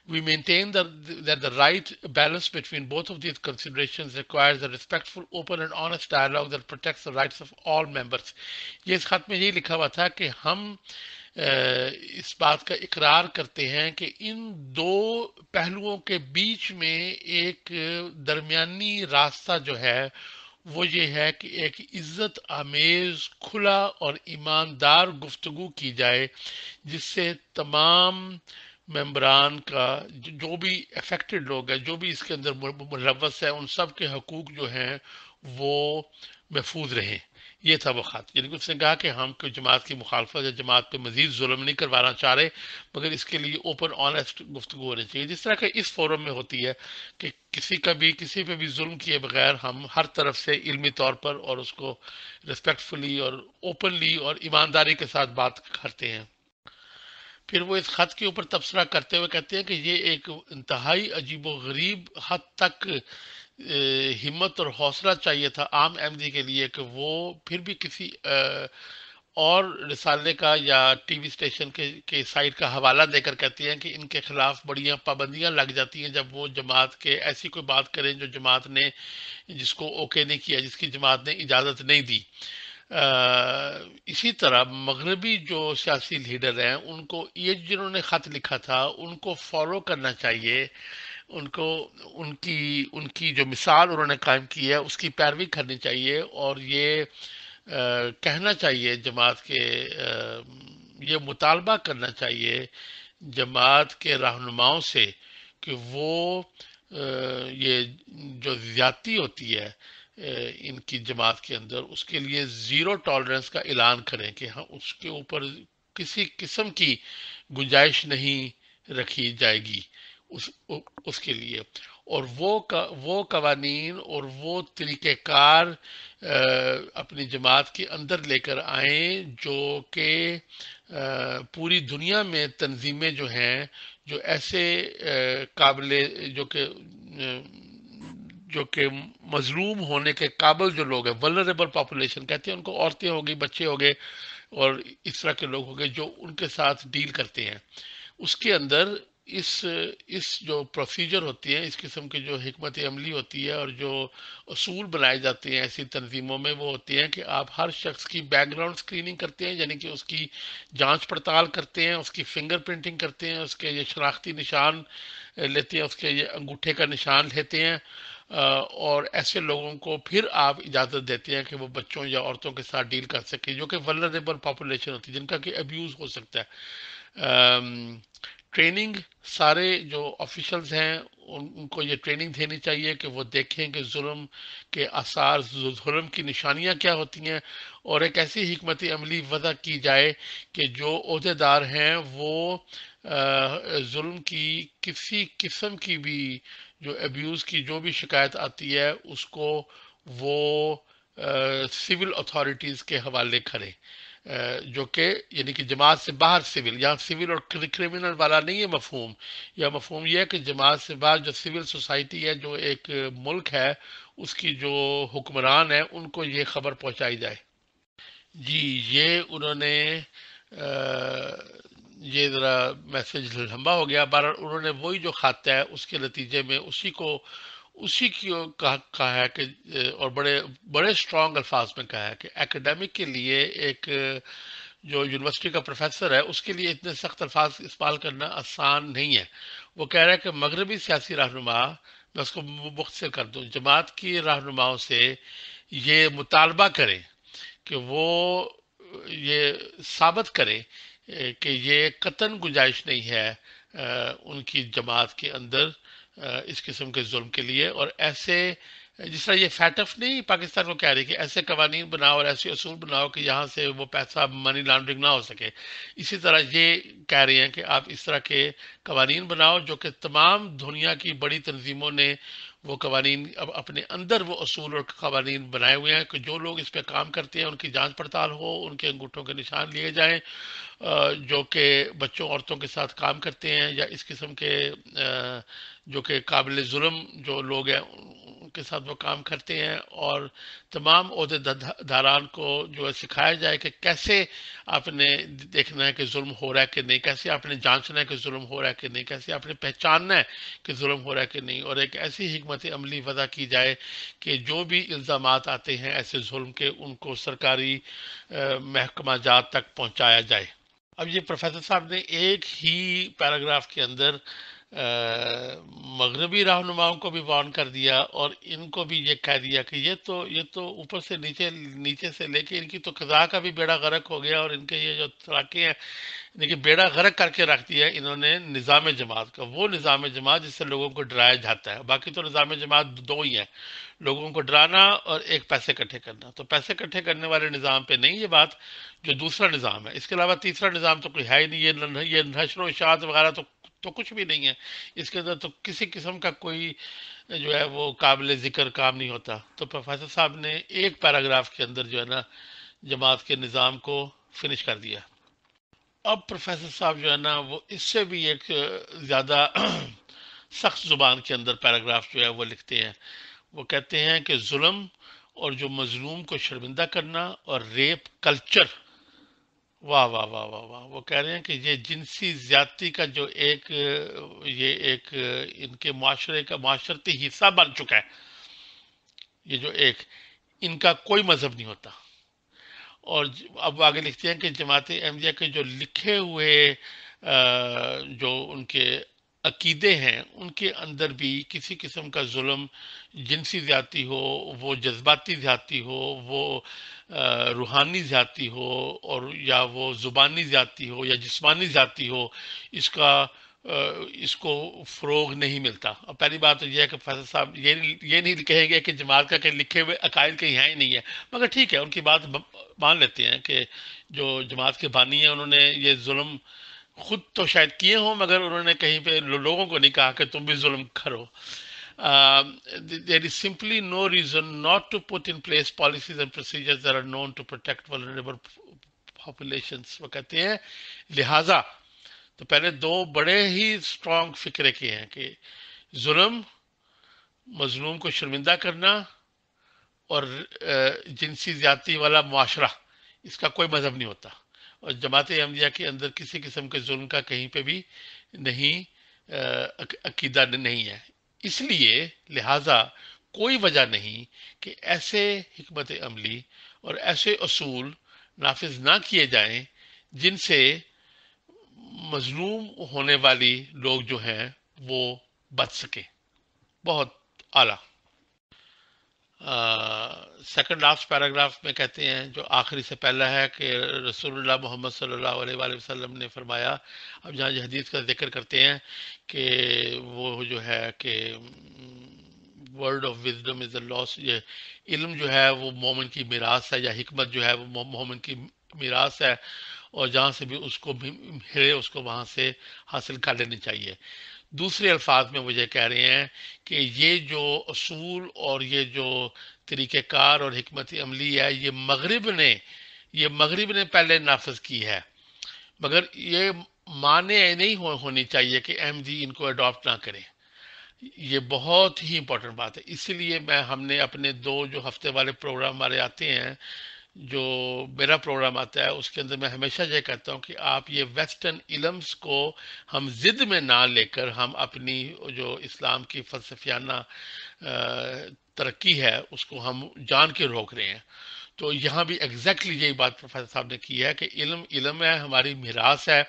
We maintain that the right balance between both of these considerations requires a respectful, open and honest dialogue that protects the rights of all members. یہ اس خط میں یہ لکھا ہوا تھا کہ ہم اس بات کا اقرار کرتے ہیں کہ ان دو پہلوؤں کے بیچ میں ایک درمیانی راستہ جو ہے وہ یہ ہے کہ ایک عزت آمیز، کھلا اور ایماندار گفتگو کی جائے جس سے تمام ممبران کا جو بھی افیکٹڈ لوگ ہیں، جو بھی اس کے اندر ملوث ہیں، ان سب کے حقوق جو ہیں وہ محفوظ رہیں. یہ تھا وہ خط. یعنی کہ اس نے کہا کہ ہم کوئی جماعت کی مخالفت یا جماعت پہ مزید ظلم نہیں کروانا چاہ رہے، مگر اس کے لیے اوپن آنیسٹ گفتگو ہونی چاہیے، جس طرح کہ اس فورم میں ہوتی ہے کہ کسی پہ بھی ظلم کیے بغیر ہم ہر طرف سے علمی طور پر اور اس کو ریسپیکٹفلی اور اوپنلی اور ایمانداری کے ساتھ بات کرتے ہیں. پھر وہ اس خط کے اوپر تبصرہ کرتے ہوئے کہتے ہیں کہ یہ ایک انتہائی عجیب و غریب حد تک ہمت اور حوصلہ چاہیے تھا عام احمدی کے لیے کہ وہ پھر بھی کسی اور رسالے کا یا ٹی وی اسٹیشن کے سائٹ کا حوالہ دے کر کہتے ہیں کہ ان کے خلاف بڑیاں پابندیاں لگ جاتی ہیں جب وہ جماعت کے ایسی کوئی بات کریں جو جماعت نے جس کو اوکے نہیں کیا، جس کی جماعت نے اجازت نہیں دی. اسی طرح مغربی جو سیاسی لیڈر ہیں ان کو یہ جنہوں نے خط لکھا تھا ان کو فالو کرنا چاہیے، ان کی جو مثال انہوں نے قائم کی ہے اس کی پیروی کرنی چاہیے، اور یہ کہنا چاہیے جماعت کے یہ مطالبہ کرنا چاہیے جماعت کے رہنماؤں سے کہ وہ یہ جو زیادتی ہوتی ہے ان کی جماعت کے اندر اس کے لیے زیرو ٹالرنس کا اعلان کریں کہ ہاں اس کے اوپر کسی قسم کی گنجائش نہیں رکھی جائے گی اس کے لیے، اور وہ قوانین اور وہ طریقہ کار اپنی جماعت کے اندر لے کر آئیں جو کہ پوری دنیا میں تنظیمیں جو ہیں جو ایسے قابل جو کہ مظلوم ہونے کے قابل جو لوگ ہیں، ولنریبل پاپولیشن کہتے ہیں ان کو، عورتیں ہو گئی، بچے ہو گئے اور اس طرح کے لوگ ہو گئے جو ان کے ساتھ ڈیل کرتے ہیں، اس کے اندر اس جو پروسیجر ہوتی ہے، اس قسم کی جو حکمت عملی ہوتی ہے اور جو اصول بنائے جاتے ہیں ایسی تنظیموں میں وہ ہوتی ہیں کہ آپ ہر شخص کی بیک گراؤنڈ اسکریننگ کرتے ہیں، یعنی کہ اس کی جانچ پڑتال کرتے ہیں، اس کی فنگر پرنٹنگ کرتے ہیں، اس کے یہ شناختی نشان لیتے ہیں، اس کے یہ انگوٹھے کا نشان لیتے ہیں، اور ایسے لوگوں کو پھر آپ اجازت دیتے ہیں کہ وہ بچوں یا عورتوں کے ساتھ ڈیل کر سکیں جو کہ ولنریبل پاپولیشن ہوتی ہے، جن کا کہ ابیوز ہو سکتا ہے. ٹریننگ سارے جو آفیشلز ہیں ان کو یہ ٹریننگ دینی چاہیے کہ وہ دیکھیں کہ ظلم کے آثار، ظلم کی نشانیاں کیا ہوتی ہیں، اور ایک ایسی حکمت عملی وضع کی جائے کہ جو عہدے دار ہیں وہ ظلم کی کسی قسم کی بھی جو ابیوز کی جو بھی شکایت آتی ہے اس کو وہ سول اتھارٹیز کے حوالے کریں، جو کہ یعنی کہ جماعت سے باہر سول، یہاں سول اور کرمنل والا نہیں ہے مفہوم، یا مفہوم یہ ہے کہ جماعت سے باہر جو سول سوسائٹی ہے، جو ایک ملک ہے، اس کی جو حکمران ہے ان کو یہ خبر پہنچائی جائے. جی یہ انہوں نے یہ ذرا میسج لمبا ہو گیا، بہرحال انہوں نے وہی جو خط ہے اس کے نتیجے میں اسی کی کہا ہے کہ، اور بڑے اسٹرانگ الفاظ میں کہا ہے کہ ایکیڈیمک کے لیے ایک جو یونیورسٹی کا پروفیسر ہے اس کے لیے اتنے سخت الفاظ استعمال کرنا آسان نہیں ہے. وہ کہہ رہا ہے کہ مغربی سیاسی رہنما، میں اس کو مختصر کر دوں، جماعت کی رہنماؤں سے یہ مطالبہ کریں کہ وہ یہ ثابت کریں کہ یہ قطعاً گنجائش نہیں ہے ان کی جماعت کے اندر اس قسم کے ظلم کے لیے، اور ایسے جس طرح یہ فیٹف نہیں پاکستان کو کہہ رہی کہ ایسے قوانین بناؤ اور ایسے اصول بناؤ کہ یہاں سے وہ پیسہ منی لانڈرنگ نہ ہو سکے، اسی طرح یہ کہہ رہی ہیں کہ آپ اس طرح کے قوانین بناؤ جو کہ تمام دنیا کی بڑی تنظیموں نے وہ قوانین اب اپنے اندر وہ اصول اور قوانین بنائے ہوئے ہیں کہ جو لوگ اس پہ کام کرتے ہیں ان کی جانچ پڑتال ہو، ان کے انگوٹھوں کے نشان لیے جائیں، جو کہ بچوں عورتوں کے ساتھ کام کرتے ہیں یا اس قسم کے جو کہ قابل ظلم جو لوگ ہیں ان کے ساتھ وہ کام کرتے ہیں، اور تمام عہدے داران کو جو ہے سکھایا جائے کہ کیسے آپ نے دیکھنا ہے کہ ظلم ہو رہا ہے کہ نہیں، کیسے آپ نے جانچنا ہے کہ ظلم ہو رہا ہے کہ نہیں، کیسے آپ نے پہچاننا ہے کہ ظلم ہو رہا ہے کہ نہیں، اور ایک ایسی حکمت عملی وضع کی جائے کہ جو بھی الزامات آتے ہیں ایسے ظلم کے ان کو سرکاری محکمہ جات تک پہنچایا جائے۔ اب یہ پروفیسر صاحب نے ایک ہی پیراگراف کے اندر مغربی رہنماؤں کو بھی وارن کر دیا اور ان کو بھی یہ کہہ دیا کہ یہ تو اوپر سے نیچے سے لے کے ان کی تو قضاء کا بھی بیڑا غرق ہو گیا، اور ان کے یہ جو تراکے ہیں دیکھیے بیڑا غرق کر کے رکھ دیا ہے انہوں نے نظام جماعت کا، وہ نظام جماعت جس سے لوگوں کو ڈرایا جاتا ہے۔ باقی تو نظام جماعت دو ہی ہیں، لوگوں کو ڈرانا اور ایک پیسے اکٹھے کرنا، تو پیسے اکٹھے کرنے والے نظام پہ نہیں یہ بات، جو دوسرا نظام ہے۔ اس کے علاوہ تیسرا نظام تو کوئی ہے ہی نہیں، یہ نشر و اشاعت وغیرہ تو کچھ بھی نہیں ہے، اس کے اندر تو کسی قسم کا کوئی جو ہے وہ قابل ذکر کام نہیں ہوتا۔ تو پروفیسر صاحب نے ایک پیراگراف کے اندر جو ہے نا جماعت کے نظام کو فنش کر دیا۔ اب پروفیسر صاحب جو ہے نا وہ اس سے بھی ایک زیادہ سخت زبان کے اندر پیراگراف جو ہے وہ لکھتے ہیں۔ وہ کہتے ہیں کہ ظلم اور جو مظلوم کو شرمندہ کرنا اور ریپ کلچر، واہ واہ واہ واہ واہ، وہ کہہ رہے ہیں کہ یہ جنسی زیادتی کا جو ایک ان کے معاشرے کا معاشرتی حصہ بن چکا ہے، یہ جو ایک ان کا کوئی مذہب نہیں ہوتا۔ اور اب آگے لکھتے ہیں کہ جماعت احمدیہ کے جو لکھے ہوئے جو ان کے عقیدے ہیں ان کے اندر بھی کسی قسم کا ظلم، جنسی زیادتی ہو، وہ جذباتی زیادتی ہو، وہ روحانی زیادتی ہو، اور یا وہ زبانی زیادتی ہو یا جسمانی زیادتی ہو، اس کو فروغ نہیں ملتا۔ اور پہلی بات تو یہ ہے کہ فیصل صاحب یہ نہیں کہیں گے کہ جماعت کا کہ لکھے ہوئے عقائد کہیں ہیں ہی نہیں ہے، مگر ٹھیک ہے ان کی بات مان لیتے ہیں کہ جو جماعت کے بانی ہیں انہوں نے یہ ظلم خود تو شاید کیے ہوں، مگر انہوں نے کہیں پہ لوگوں کو نہیں کہا کہ تم بھی ظلم کرو۔ There is simply no reason not to put in place policies and procedures that are known to protect vulnerable populations۔ وہ کہتے ہیں لہٰذا تو پہلے دو بڑے ہی اسٹرانگ فکرے کے ہیں کہ ظلم، مظلوم کو شرمندہ کرنا اور جنسی زیادتی والا معاشرہ، اس کا کوئی مذہب نہیں ہوتا، اور جماعت احمدیہ کے اندر کسی قسم کے ظلم کا کہیں پہ بھی نہیں عقیدہ نہیں ہے۔ اس لیے لہٰذا کوئی وجہ نہیں کہ ایسے حکمت عملی اور ایسے اصول نافذ نہ کیے جائیں جن سے مظلوم ہونے والی لوگ جو ہیں وہ بچ سکیں۔ بہت اعلیٰ۔ سیکنڈ لاسٹ پیراگراف میں کہتے ہیں جو آخری سے پہلا ہے کہ رسول اللہ محمد صلی اللہ علیہ وآلہ وسلم نے فرمایا، اب جہاں یہ حدیث کا ذکر کرتے ہیں کہ وہ جو ہے کہ ورڈ آف وزڈم از اے لاس، یہ علم جو ہے وہ مومن کی میراث ہے، یا حکمت جو ہے وہ مومن کی میراث ہے، اور جہاں سے بھی اس کو ملے اس کو وہاں سے حاصل کر لینی چاہیے۔ دوسرے الفاظ میں وہ یہ کہہ رہے ہیں کہ یہ جو اصول اور یہ جو طریقہ کار اور حکمت عملی ہے یہ مغرب نے پہلے نافذ کی ہے، مگر یہ معنی نہیں ہونی چاہیے کہ احمدی ان کو اڈاپٹ نہ کریں۔ یہ بہت ہی امپورٹنٹ بات ہے، اسی لیے ہم نے اپنے دو جو ہفتے والے پروگرام ہمارے آتے ہیں، جو میرا پروگرام آتا ہے اس کے اندر میں ہمیشہ یہ کہتا ہوں کہ آپ یہ ویسٹرن علمز کو ہم ضد میں نہ لے کر ہم اپنی جو اسلام کی فلسفیانہ ترقی ہے اس کو ہم جان کے روک رہے ہیں۔ تو یہاں بھی ایگزیکٹلی یہی بات پروفیسر صاحب نے کی ہے کہ علم ہے، ہماری میراث ہے۔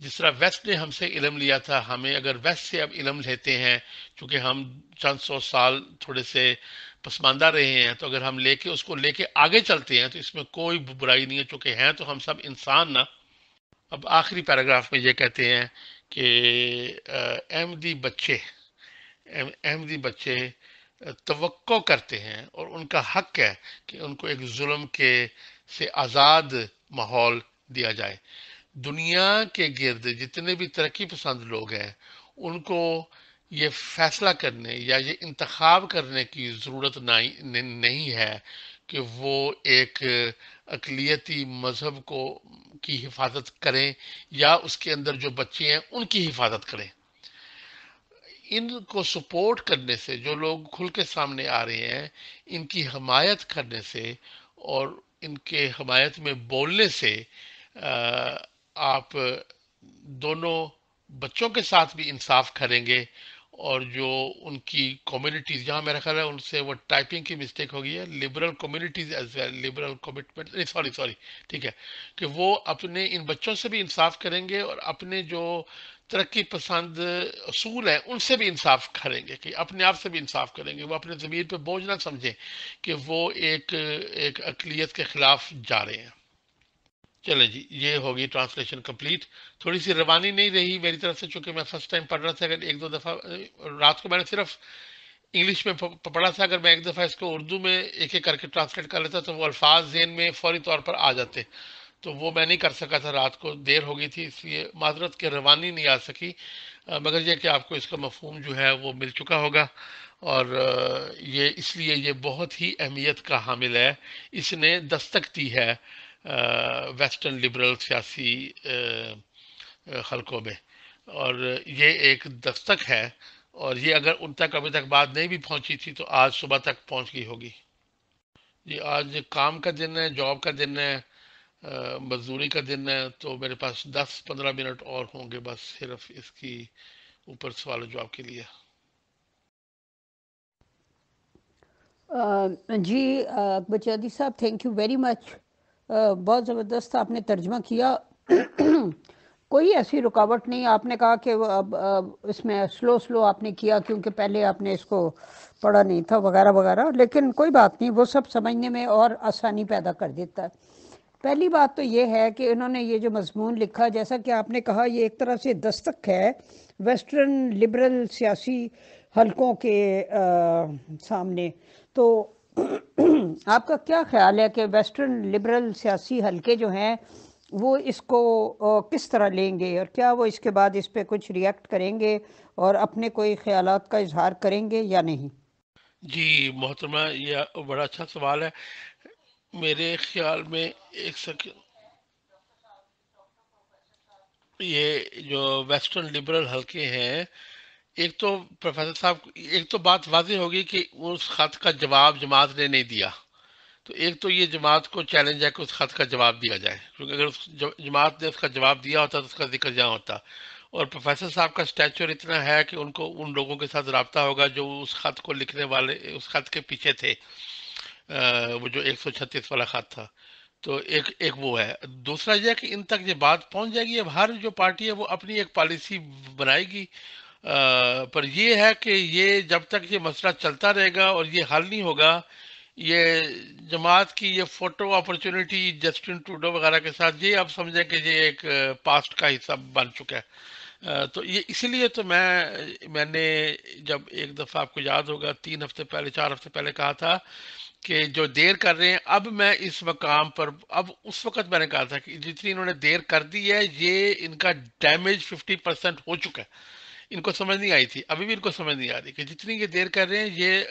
جس طرح ویسٹ نے ہم سے علم لیا تھا، ہمیں اگر ویسٹ سے اب علم لیتے ہیں، چونکہ ہم چند سو سال تھوڑے سے پسماندہ رہے ہیں، تو اگر ہم اس کو لے کے آگے چلتے ہیں تو اس میں کوئی برائی نہیں ہے، چونکہ ہیں تو ہم سب انسان نا۔ اب آخری پیراگراف میں یہ کہتے ہیں کہ احمدی بچے توقع کرتے ہیں اور ان کا حق ہے کہ ان کو ایک ظلم سے آزاد ماحول دیا جائے۔ دنیا کے گرد جتنے بھی ترقی پسند لوگ ہیں ان کو یہ فیصلہ کرنے یا یہ انتخاب کرنے کی ضرورت نہیں ہے کہ وہ ایک اقلیتی مذہب کی حفاظت کریں یا اس کے اندر جو بچے ہیں ان کی حفاظت کریں. ان کو سپورٹ کرنے سے، جو لوگ کھل کے سامنے آ رہے ہیں، ان کی حمایت کرنے سے اور ان کے حمایت میں بولنے سے آپ دونوں بچوں کے ساتھ بھی انصاف کریں گے، اور جو ان کی کمیونٹیز، جہاں میرا خیال ہے ان سے وہ ٹائپنگ کی مسٹیک ہو گئی ہے، liberal communities as well, liberal commitment, sorry ٹھیک ہے، کہ وہ اپنے ان بچوں سے بھی انصاف کریں گے اور اپنے جو ترقی پسند اصول ہیں ان سے بھی انصاف کریں گے، کہ اپنے آپ سے بھی انصاف کریں گے. وہ اپنے ضمیر پہ بوجھ نہ سمجھیں کہ وہ ایک اقلیت کے خلاف جا رہے ہیں. چلیں جی، یہ ہوگی ٹرانسلیشن کمپلیٹ. تھوڑی سی روانی نہیں رہی میری طرف سے، چونکہ میں فرسٹ ٹائم پڑھ رہا تھا. اگر ایک دو دفعہ رات کو میں نے صرف انگلش میں پڑھا تھا، اگر میں ایک دفعہ اس کو اردو میں ایک ایک کر کے ٹرانسلیٹ کر لیتا تو وہ الفاظ ذہن میں فوری طور پر آ جاتے. تو وہ میں نہیں کر سکا تھا، رات کو دیر ہو گئی تھی، اس لیے معذرت کہ روانی نہیں آ سکی. مگر یہ کہ آپ کو اس کا مفہوم جو ہے وہ مل چکا ہوگا، اور یہ اس لیے یہ بہت ہی اہمیت کا حامل ہے. اس نے دستک دی ہے ویسٹرن لبرل سیاسی حلقوں میں، اور یہ ایک دستک ہے، اور یہ اگر ان تک ابھی تک بات نہیں بھی پہنچی تھی تو آج صبح تک پہنچ گئی ہوگی. جی، آج کام کا دن ہے، جاب کا دن ہے، مزدوری کا دن ہے، تو میرے پاس 10-15 منٹ اور ہوں گے بس صرف اس کی اوپر سوال و جواب کے لیے. جی اکبر چودھری صاحب، تھینک یو ویری مچ. بہت زبردست آپ نے ترجمہ کیا. کوئی ایسی رکاوٹ نہیں. آپ نے کہا کہ اب اس میں سلو آپ نے کیا کیونکہ پہلے آپ نے اس کو پڑھا نہیں تھا وغیرہ وغیرہ، لیکن کوئی بات نہیں، وہ سب سمجھنے میں اور آسانی پیدا کر دیتا ہے. پہلی بات تو یہ ہے کہ انہوں نے یہ جو مضمون لکھا، جیسا کہ آپ نے کہا، یہ ایک طرح سے دستک ہے ویسٹرن لبرل سیاسی حلقوں کے سامنے. تو آپ کا کیا خیال ہے کہ ویسٹرن لبرل سیاسی حلقے جو ہیں وہ اس کو کس طرح لیں گے، اور کیا وہ اس کے بعد اس پہ کچھ ریئیکٹ کریں گے اور اپنے کوئی خیالات کا اظہار کریں گے یا نہیں؟ جی محترمہ، یہ بڑا اچھا سوال ہے. میرے خیال میں ایک سیکنڈ، یہ جو ویسٹرن لبرل حلقے ہیں، ایک تو پروفیسر صاحب، ایک تو بات واضح ہوگی کہ اس خط کا جواب جماعت نے نہیں دیا. تو ایک تو یہ جماعت کو چیلنج ہے کہ اس خط کا جواب دیا جائے، کیونکہ اگر اس جماعت نے اس کا جواب دیا ہوتا تو اس کا ذکر جہاں ہوتا. اور پروفیسر صاحب کا اسٹیچر اتنا ہے کہ ان کو ان لوگوں کے ساتھ رابطہ ہوگا جو اس خط کو لکھنے والے، اس خط کے پیچھے تھے، وہ جو 136 والا خط تھا. تو ایک وہ ہے. دوسرا یہ کہ ان تک یہ بات پہنچ جائے گی. اب ہر جو پارٹی ہے وہ اپنی ایک پالیسی بنائے گی، پر یہ ہے کہ یہ جب تک یہ مسئلہ چلتا رہے گا اور یہ حل نہیں ہوگا، یہ جماعت کی یہ فوٹو اپرچونٹی جسٹن ٹروڈو وغیرہ کے ساتھ، یہ آپ سمجھیں کہ یہ ایک پاسٹ کا حصہ بن چکا ہے. تو یہ اسی لیے تو میں نے جب ایک دفعہ، آپ کو یاد ہوگا 3 ہفتے پہلے 4 ہفتے پہلے کہا تھا کہ جو دیر کر رہے ہیں، اب میں اس مقام پر، اب اس وقت میں نے کہا تھا کہ جتنی انہوں نے دیر کر دی ہے، یہ ان کا ڈیمیج 50% ہو چکا ہے. ان کو سمجھ نہیں آئی تھی، ابھی بھی ان کو سمجھ نہیں آ رہی کہ جتنی یہ دیر کر رہے ہیں، یہ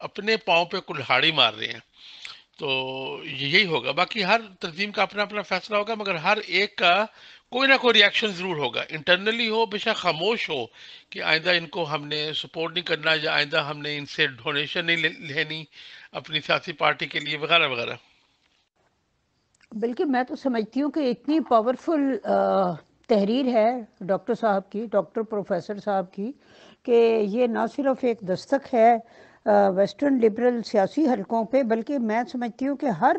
اپنے پاؤں پہ کلہاڑی مار رہے ہیں. تو یہی ہوگا. باقی ہر تنظیم کا اپنا اپنا فیصلہ ہوگا، مگر ہر ایک کا کوئی نہ کوئی ریاکشن ضرور ہوگا، انٹرنلی ہو، بے شک خاموش ہو، کہ آئندہ ان کو ہم نے سپورٹ نہیں کرنا، یا آئندہ ہم نے ان سے ڈونیشن نہیں لینی اپنی سیاسی پارٹی کے لیے، وغیرہ وغیرہ. بلکہ میں تو سمجھتی ہوں کہ اتنی پاورفل تحریر ہے ڈاکٹر صاحب کی، ڈاکٹر پروفیسر صاحب کی، کہ یہ نہ صرف ایک دستک ہے ویسٹرن لبرل سیاسی حلقوں پہ، بلکہ میں سمجھتی ہوں کہ ہر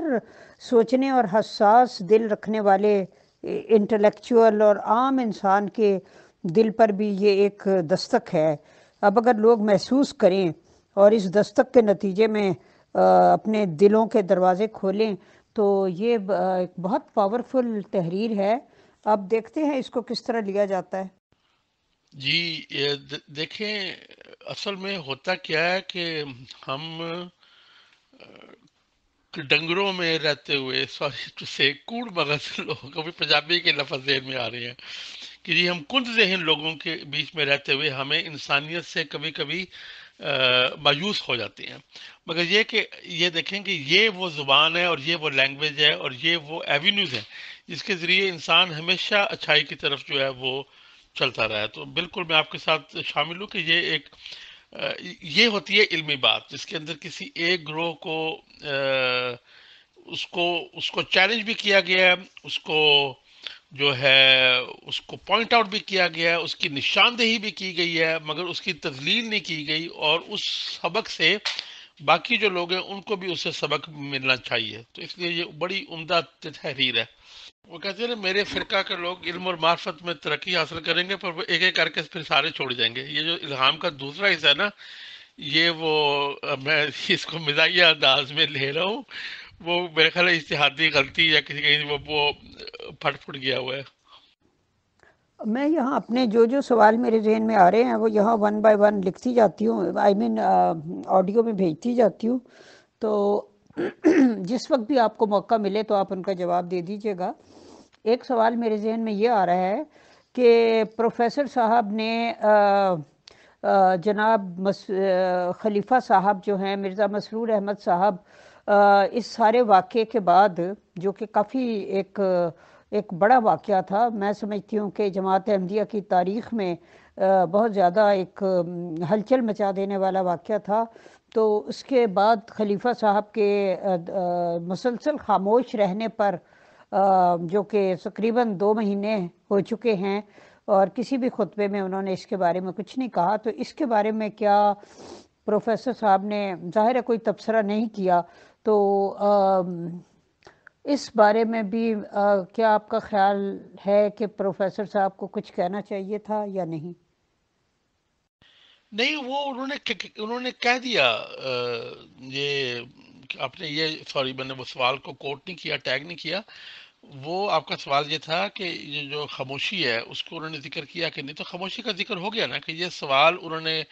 سوچنے اور حساس دل رکھنے والے انٹلیکچوئل اور عام انسان کے دل پر بھی یہ ایک دستک ہے. اب اگر لوگ محسوس کریں اور اس دستک کے نتیجے میں اپنے دلوں کے دروازے کھولیں، تو یہ ایک بہت پاورفل تحریر ہے. اب دیکھتے ہیں اس کو کس طرح لیا جاتا ہے. جی، یہ دیکھیں، اصل میں ہوتا کیا ہے کہ ہم ڈنگروں میں رہتے ہوئے، سوری ٹو سے، کوڑ مغز لوگ، کبھی پنجابی کے لفظ ذہن میں آ رہے ہیں کہ جی ہم کند ذہن لوگوں کے بیچ میں رہتے ہوئے ہمیں انسانیت سے کبھی کبھی مایوس ہو جاتے ہیں، مگر یہ کہ یہ دیکھیں کہ یہ وہ زبان ہے اور یہ وہ لینگویج ہے اور یہ وہ ایوینیوز ہیں جس کے ذریعے انسان ہمیشہ اچھائی کی طرف جو ہے وہ چلتا رہا ہے۔ تو بالکل میں آپ کے ساتھ شامل ہوں کہ یہ ایک یہ ہوتی ہے علمی بات جس کے اندر کسی ایک گروہ کو اس کو چیلنج بھی کیا گیا ہے، اس کو جو ہے اس کو پوائنٹ آؤٹ بھی کیا گیا ہے، اس کی نشاندہی بھی کی گئی ہے، مگر اس کی تذلیل نہیں کی گئی، اور اس سبق سے باقی جو لوگ ہیں ان کو بھی اس سے سبق ملنا چاہیے۔ تو اس لیے یہ بڑی عمدہ تحریر ہے۔ وہ کہتے ہیں نا میرے فرقہ کے لوگ علم اور معرفت میں ترقی حاصل کریں گے، پر وہ ایک ایک کر کے پھر سارے چھوڑ جائیں گے۔ یہ جو الہام کا دوسرا حصہ ہے نا، یہ وہ میں اس کو مزاحیہ انداز میں لے رہا ہوں، وہ میرے خیال ہے اجتہادی غلطی یا کسی کہیں وہ پھٹ پھٹ گیا ہوا ہے۔ میں یہاں اپنے جو سوال میرے ذہن میں آ رہے ہیں وہ یہاں 1 بائی 1 لکھتی جاتی ہوں، آئی مین آڈیو میں بھیجتی جاتی ہوں، تو جس وقت بھی آپ کو موقع ملے تو آپ ان کا جواب دے دیجیے گا۔ ایک سوال میرے ذہن میں یہ آ رہا ہے کہ پروفیسر صاحب نے جناب خلیفہ صاحب جو ہیں مرزا مسرور احمد صاحب، اس سارے واقعے کے بعد جو کہ کافی ایک بڑا واقعہ تھا، میں سمجھتی ہوں کہ جماعت احمدیہ کی تاریخ میں بہت زیادہ ایک ہلچل مچا دینے والا واقعہ تھا، تو اس کے بعد خلیفہ صاحب کے مسلسل خاموش رہنے پر جو کہ تقریباً 2 مہینے ہو چکے ہیں اور کسی بھی خطبے میں انہوں نے اس کے بارے میں کچھ نہیں کہا، تو اس کے بارے میں کیا پروفیسر صاحب نے ظاہر ہے کوئی تبصرہ نہیں کیا، تو اس بارے میں بھی کیا آپ کا خیال ہے کہ پروفیسر صاحب کو کچھ کہنا چاہیے تھا یا نہیں؟ نہیں، وہ انہوں نے کہہ دیا، یہ آپ نے یہ سوری میں نے وہ سوال کو کوٹ نہیں کیا، ٹیگ نہیں کیا۔ وہ آپ کا سوال یہ تھا کہ یہ جو خاموشی ہے اس کو انہوں نے ذکر کیا کہ نہیں، تو خاموشی کا ذکر ہو گیا نا کہ یہ سوال انہوں نے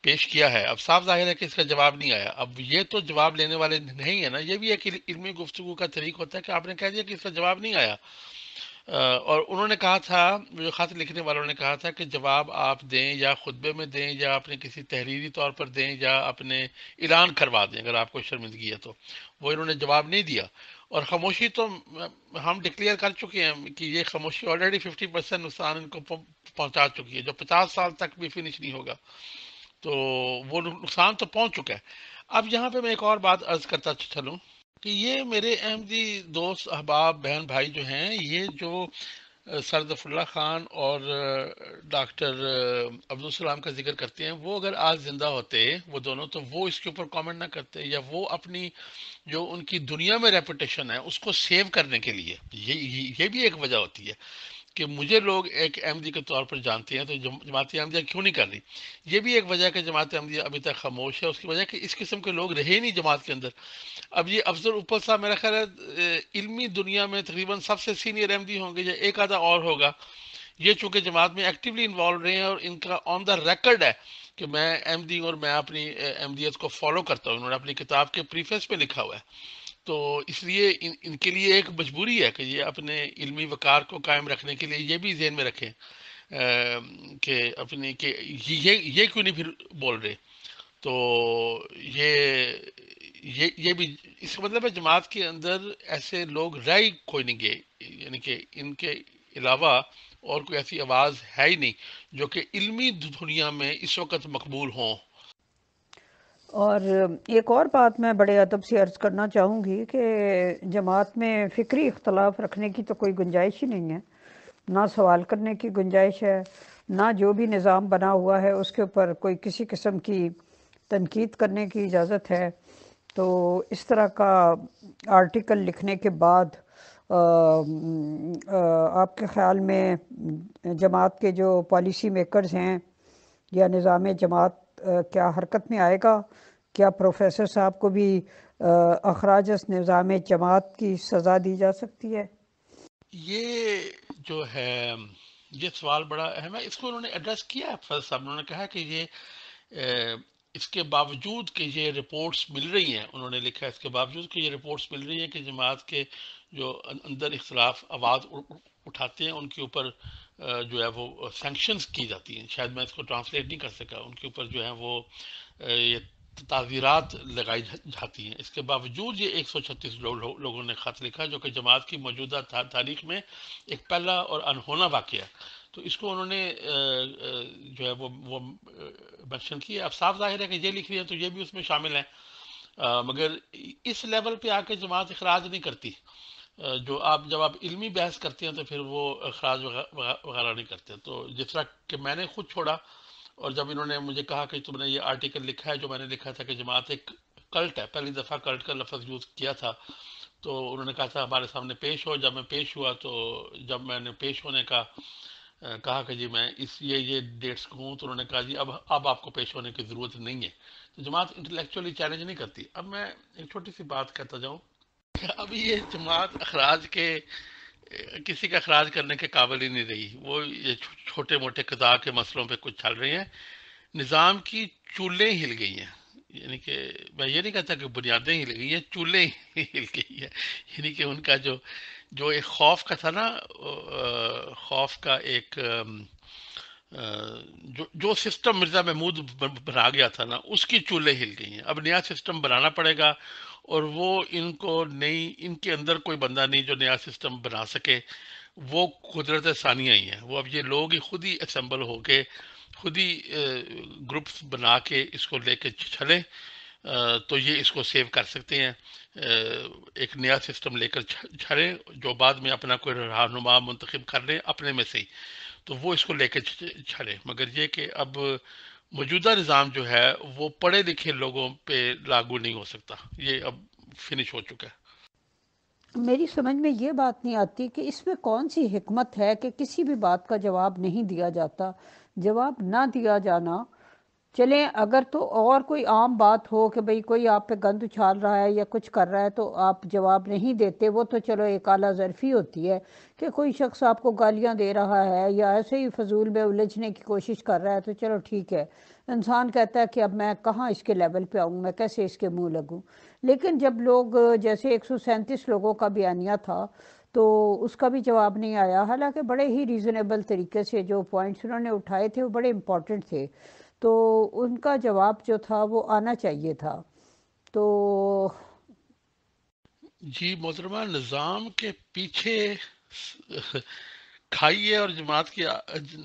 پیش کیا ہے، اب صاف ظاہر ہے کہ اس کا جواب نہیں آیا۔ اب یہ تو جواب لینے والے نہیں ہے نا، یہ بھی ایک علمی گفتگو کا طریق ہوتا ہے کہ آپ نے کہہ دیا کہ اس کا جواب نہیں آیا، اور انہوں نے کہا تھا، جو خط لکھنے والوں نے کہا تھا کہ جواب آپ دیں یا خطبے میں دیں یا اپنے کسی تحریری طور پر دیں یا اپنے اعلان کروا دیں اگر آپ کو شرمندگی ہے تو۔ وہ انہوں نے جواب نہیں دیا، اور خاموشی تو ہم ڈکلیئر کر چکے ہیں کہ یہ خاموشی آلریڈی 50% نقصان ان کو پہنچا چکی ہے، جو 50 سال تک بھی فنش نہیں ہوگا، تو وہ نقصان تو پہنچ چکا ہے۔ اب یہاں پہ میں ایک اور بات عرض کرتا چلوں کہ یہ میرے احمدی دوست احباب بہن بھائی جو ہیں، یہ جو سر ظفر اللہ خان اور ڈاکٹر عبدالسلام کا ذکر کرتے ہیں، وہ اگر آج زندہ ہوتے وہ دونوں، تو وہ اس کے اوپر کامنٹ نہ کرتے، یا وہ اپنی جو ان کی دنیا میں ریپوٹیشن ہے اس کو سیو کرنے کے لیے، یہ بھی ایک وجہ ہوتی ہے کہ مجھے لوگ ایک احمدی کے طور پر جانتے ہیں، تو جماعت احمدیہ کیوں نہیں کر رہی؟ یہ بھی ایک وجہ ہے کہ جماعت احمدیہ ابھی تک خاموش ہے، اس کی وجہ کہ اس قسم کے لوگ رہے نہیں جماعت کے اندر۔ اب یہ افضل اوپل صاحب میرا خیال ہے علمی دنیا میں تقریباً سب سے سینئر احمدی ہوں گے، یا ایک آدھا اور ہوگا۔ یہ چونکہ جماعت میں ایکٹیولی انوالو رہے ہیں اور ان کا آن دا ریکارڈ ہے کہ میں احمدی اور میں اپنی احمدیت کو فالو کرتا ہوں، انہوں نے اپنی کتاب کے پریفیس پہ لکھا ہوا ہے۔ تو اس لیے ان کے لیے ایک مجبوری ہے کہ یہ اپنے علمی وقار کو قائم رکھنے کے لیے یہ بھی ذہن میں رکھیں کہ اپنی کہ یہ کیوں نہیں پھر بول رہے۔ تو یہ بھی اس کا مطلب ہے جماعت کے اندر ایسے لوگ رہ ہی کوئی نہیں گئے، یعنی کہ ان کے علاوہ اور کوئی ایسی آواز ہے ہی نہیں جو کہ علمی دنیا میں اس وقت مقبول ہوں۔ اور ایک اور بات میں بڑے ادب سے عرض کرنا چاہوں گی کہ جماعت میں فکری اختلاف رکھنے کی تو کوئی گنجائش ہی نہیں ہے، نہ سوال کرنے کی گنجائش ہے، نہ جو بھی نظام بنا ہوا ہے اس کے اوپر کوئی کسی قسم کی تنقید کرنے کی اجازت ہے۔ تو اس طرح کا آرٹیکل لکھنے کے بعد آپ کے خیال میں جماعت کے جو پالیسی میکرز ہیں یا نظام جماعت کیا حرکت میں آئے گا؟ کیا پروفیسر صاحب کو بھی اخراج از نظام جماعت کی سزا دی جا سکتی ہے؟ یہ جو ہے یہ سوال بڑا اہم ہے، اس کو انہوں نے ایڈریس کیا ہے فیض صاحب، انہوں نے کہا کہ یہ اس کے باوجود کہ یہ رپورٹس مل رہی ہیں، انہوں نے لکھا ہے اس کے باوجود کہ یہ رپورٹس مل رہی ہیں کہ جماعت کے جو اندر اختلاف آواز اٹھاتے ہیں ان کے اوپر جو ہے وہ سینکشنز کی جاتی ہیں، شاید میں اس کو ٹرانسلیٹ نہیں کر سکا، ان کے اوپر جو ہے وہ یہ تعزیرات لگائی جاتی ہیں۔ اس کے باوجود یہ 136 لوگوں نے خط لکھا، جو کہ جماعت کی موجودہ تاریخ میں ایک پہلا اور انہونا واقعہ ہے۔ تو اس کو انہوں نے جو ہے وہ مینشن کیا۔ اب صاف ظاہر ہے کہ یہ لکھ رہی ہے تو یہ بھی اس میں شامل ہے، مگر اس لیول پہ آ کے جماعت اخراج نہیں کرتی۔ جو جب آپ علمی بحث کرتے ہیں تو پھر وہ اخراج وغیرہ نہیں کرتے۔ تو جس طرح کہ میں نے خود چھوڑا، اور جب انہوں نے مجھے کہا کہ تم نے یہ آرٹیکل لکھا ہے جو میں نے لکھا تھا کہ جماعت ایک کلٹ ہے، پہلی دفعہ کلٹ کا لفظ یوز کیا تھا، تو انہوں نے کہا تھا ہمارے سامنے پیش ہو۔ جب میں پیش ہوا تو جب میں نے پیش ہونے کا کہا کہ جی میں یہ ڈیٹس کو ہوں، تو انہوں نے کہا جی اب آپ کو پیش ہونے کی ضرورت نہیں ہے۔ تو جماعت انٹلیکچولی چیلنج نہیں کرتی۔ اب میں ایک چھوٹی سی بات کہتا جاؤں کہ اب یہ جماعت اخراج کے کسی کا اخراج کرنے کے قابل ہی نہیں رہی۔ وہ یہ چھوٹے موٹے قضاء کے مسئلوں پہ کچھ چل رہی ہیں، نظام کی چولیں ہل گئی ہیں۔ یعنی کہ میں یہ نہیں کہتا کہ بنیادیں ہل گئی ہیں، چولیں ہل گئی ہیں۔ یعنی کہ ان کا جو ایک خوف کا تھا نا، خوف کا ایک جو سسٹم مرزا محمود بنا گیا تھا نا، اس کی چولیں ہل گئی ہیں۔ اب نیا سسٹم بنانا پڑے گا، اور وہ ان کے اندر کوئی بندہ نہیں جو نیا سسٹم بنا سکے۔ وہ قدرت ثانیہ ہی ہیں، وہ اب یہ لوگ ہی خود ہی اسمبل ہو کے خود ہی گروپس بنا کے اس کو لے کے چلیں، تو یہ اس کو سیو کر سکتے ہیں۔ ایک نیا سسٹم لے کر چلیں جو بعد میں اپنا کوئی رہنما منتخب کر لیں اپنے میں سے ہی، تو وہ اس کو لے کے چلیں۔ مگر یہ کہ اب موجودہ نظام جو ہے وہ پڑھے لکھے لوگوں پہ لاگو نہیں ہو سکتا، یہ اب فنش ہو چکا ہے۔ میری سمجھ میں یہ بات نہیں آتی کہ اس میں کون سی حکمت ہے کہ کسی بھی بات کا جواب نہیں دیا جاتا۔ جواب نہ دیا جانا، چلیں اگر تو اور کوئی عام بات ہو کہ بھئی کوئی آپ پہ گند اچھال رہا ہے یا کچھ کر رہا ہے تو آپ جواب نہیں دیتے، وہ تو چلو ایک اعلیٰ ظرفی ہوتی ہے کہ کوئی شخص آپ کو گالیاں دے رہا ہے یا ایسے ہی فضول میں الجھنے کی کوشش کر رہا ہے تو چلو ٹھیک ہے، انسان کہتا ہے کہ اب میں کہاں اس کے لیول پہ آؤں، میں کیسے اس کے منہ لگوں۔ لیکن جب لوگ جیسے 137 لوگوں کا بیانیہ تھا تو اس کا بھی جواب نہیں آیا، حالانکہ بڑے ہی ریزنیبل طریقے سے جو پوائنٹس انہوں نے اٹھائے تھے وہ بڑے امپورٹنٹ تھے، تو ان کا جواب جو تھا وہ آنا چاہیے تھا۔ تو جی محترمہ، نظام کے پیچھے کھائی ہے اور جماعت کی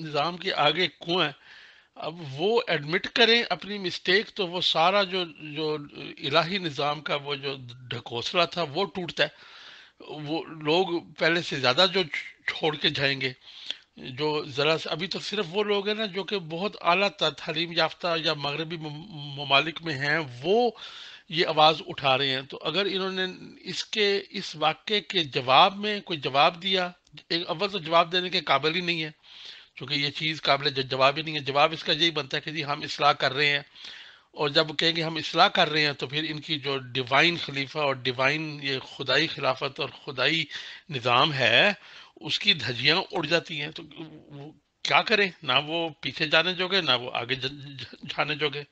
نظام کے آگے کنواں ہے۔ اب وہ ایڈمٹ کریں اپنی مسٹیک تو وہ سارا جو الہی نظام کا وہ جو ڈھکوسلا تھا وہ ٹوٹتا ہے۔ وہ لوگ پہلے سے زیادہ جو چھوڑ کے جائیں گے، جو ذرا ابھی تو صرف وہ لوگ ہیں نا جو کہ بہت اعلیٰ تعلیم یافتہ یا مغربی ممالک میں ہیں، وہ یہ آواز اٹھا رہے ہیں۔ تو اگر انہوں نے اس واقعے کے جواب میں کوئی جواب دیا، اول تو جواب دینے کے قابل ہی نہیں ہے، چونکہ یہ چیز قابل جواب ہی نہیں ہے۔ جواب اس کا یہی بنتا ہے کہ جی ہم اصلاح کر رہے ہیں، اور جب کہیں گے ہم اصلاح کر رہے ہیں تو پھر ان کی جو ڈیوائن خلیفہ اور ڈیوائن یہ خدائی خلافت اور خدائی نظام ہے، اس کی دھجیاں اڑ جاتی ہیں۔ تو وہ کیا کریں؟ نہ وہ پیچھے جانے جوگے، نہ وہ آگے جانے جوگے۔